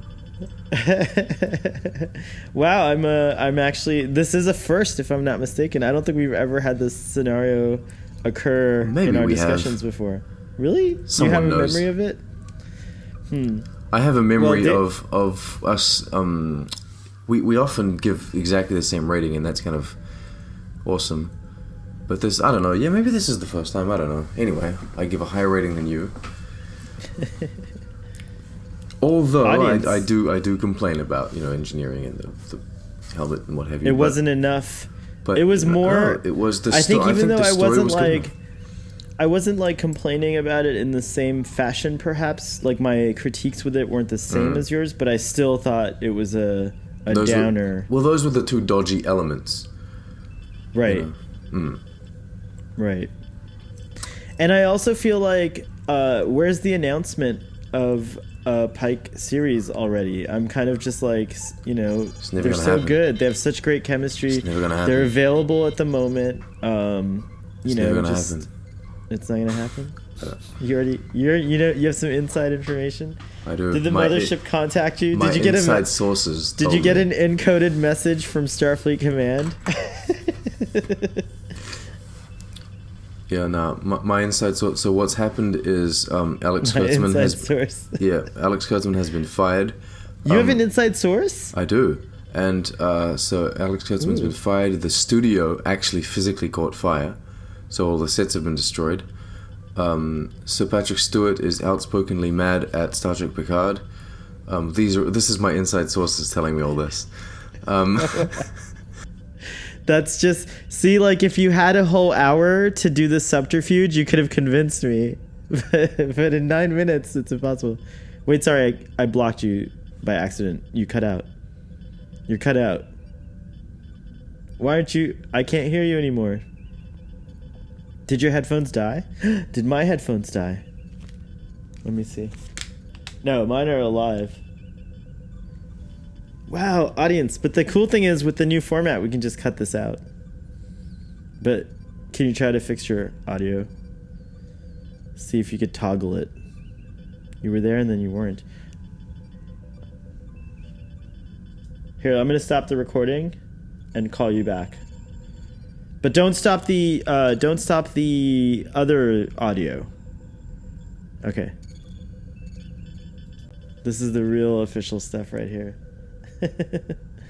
[SPEAKER 1] Wow, I'm actually... This is a first, if I'm not mistaken. I don't think we've ever had this scenario occur in our discussions before. Really?
[SPEAKER 2] Someone
[SPEAKER 1] you have a
[SPEAKER 2] knows.
[SPEAKER 1] memory of it?
[SPEAKER 2] I have a memory of us... We often give exactly the same rating, and that's kind of awesome. But this, I don't know. Yeah, maybe this is the first time. I don't know. Anyway, I give a higher rating than you. Although I do complain about engineering and the helmet and what have you.
[SPEAKER 1] It wasn't enough. But it was more.
[SPEAKER 2] No, it was the.
[SPEAKER 1] I think even though I wasn't like. I wasn't like complaining about it in the same fashion, perhaps. Like my critiques with it weren't the same as yours, but I still thought it was a downer.
[SPEAKER 2] Those were the two dodgy elements.
[SPEAKER 1] Right. Right. And I also feel like, where's the announcement of Pike series already. I'm kind of just like, you know, they're so
[SPEAKER 2] happen.
[SPEAKER 1] Good. They have such great chemistry.
[SPEAKER 2] It's never gonna happen.
[SPEAKER 1] They're available at the moment.
[SPEAKER 2] It's never gonna happen.
[SPEAKER 1] It's not gonna happen. You have some inside information.
[SPEAKER 2] I do.
[SPEAKER 1] Did the mothership contact you? Did you get
[SPEAKER 2] inside sources?
[SPEAKER 1] Did you get an encoded message from Starfleet Command?
[SPEAKER 2] Yeah, no. My inside source. So what's happened is Alex Kurtzman Alex Kurtzman has been fired.
[SPEAKER 1] You have an inside source?
[SPEAKER 2] I do. And so Alex Kurtzman's been fired. The studio actually physically caught fire, so all the sets have been destroyed. Sir Patrick Stewart is outspokenly mad at Star Trek Picard. This is my inside sources telling me all this.
[SPEAKER 1] That's just, see, like, if you had a whole hour to do the subterfuge, you could have convinced me. But in 9 minutes, it's impossible. Wait, sorry, I blocked you by accident. You cut out. You're cut out. Why aren't you... I can't hear you anymore. Did your headphones die? Did my headphones die? Let me see. No, mine are alive. Wow, audience. But the cool thing is, with the new format, we can just cut this out. But can you try to fix your audio? See if you could toggle it. You were there and then you weren't. Here, I'm going to stop the recording and call you back. But don't stop the other audio. Okay. This is the real official stuff right here.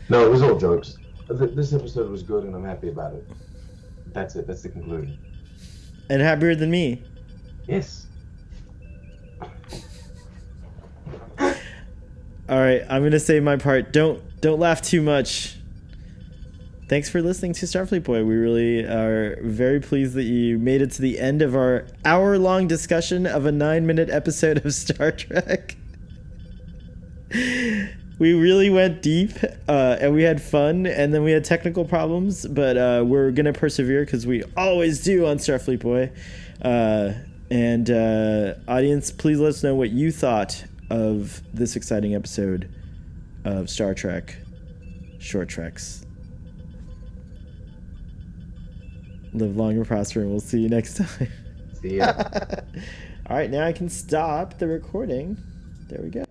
[SPEAKER 3] No, it was all jokes. This episode was good and I'm happy about it. That's it. That's the conclusion.
[SPEAKER 1] And happier than me.
[SPEAKER 3] Yes.
[SPEAKER 1] All right, I'm going to say my part. Don't laugh too much. Thanks for listening to Starfleet Boy. We really are very pleased that you made it to the end of our hour-long discussion of a 9-minute episode of Star Trek. We really went deep, and we had fun, and then we had technical problems, but we're going to persevere because we always do on Starfleet Boy. And audience, please let us know what you thought of this exciting episode of Star Trek Short Treks. Live long and prosper, and we'll see you next time.
[SPEAKER 3] See ya.
[SPEAKER 1] All right, now I can stop the recording. There we go.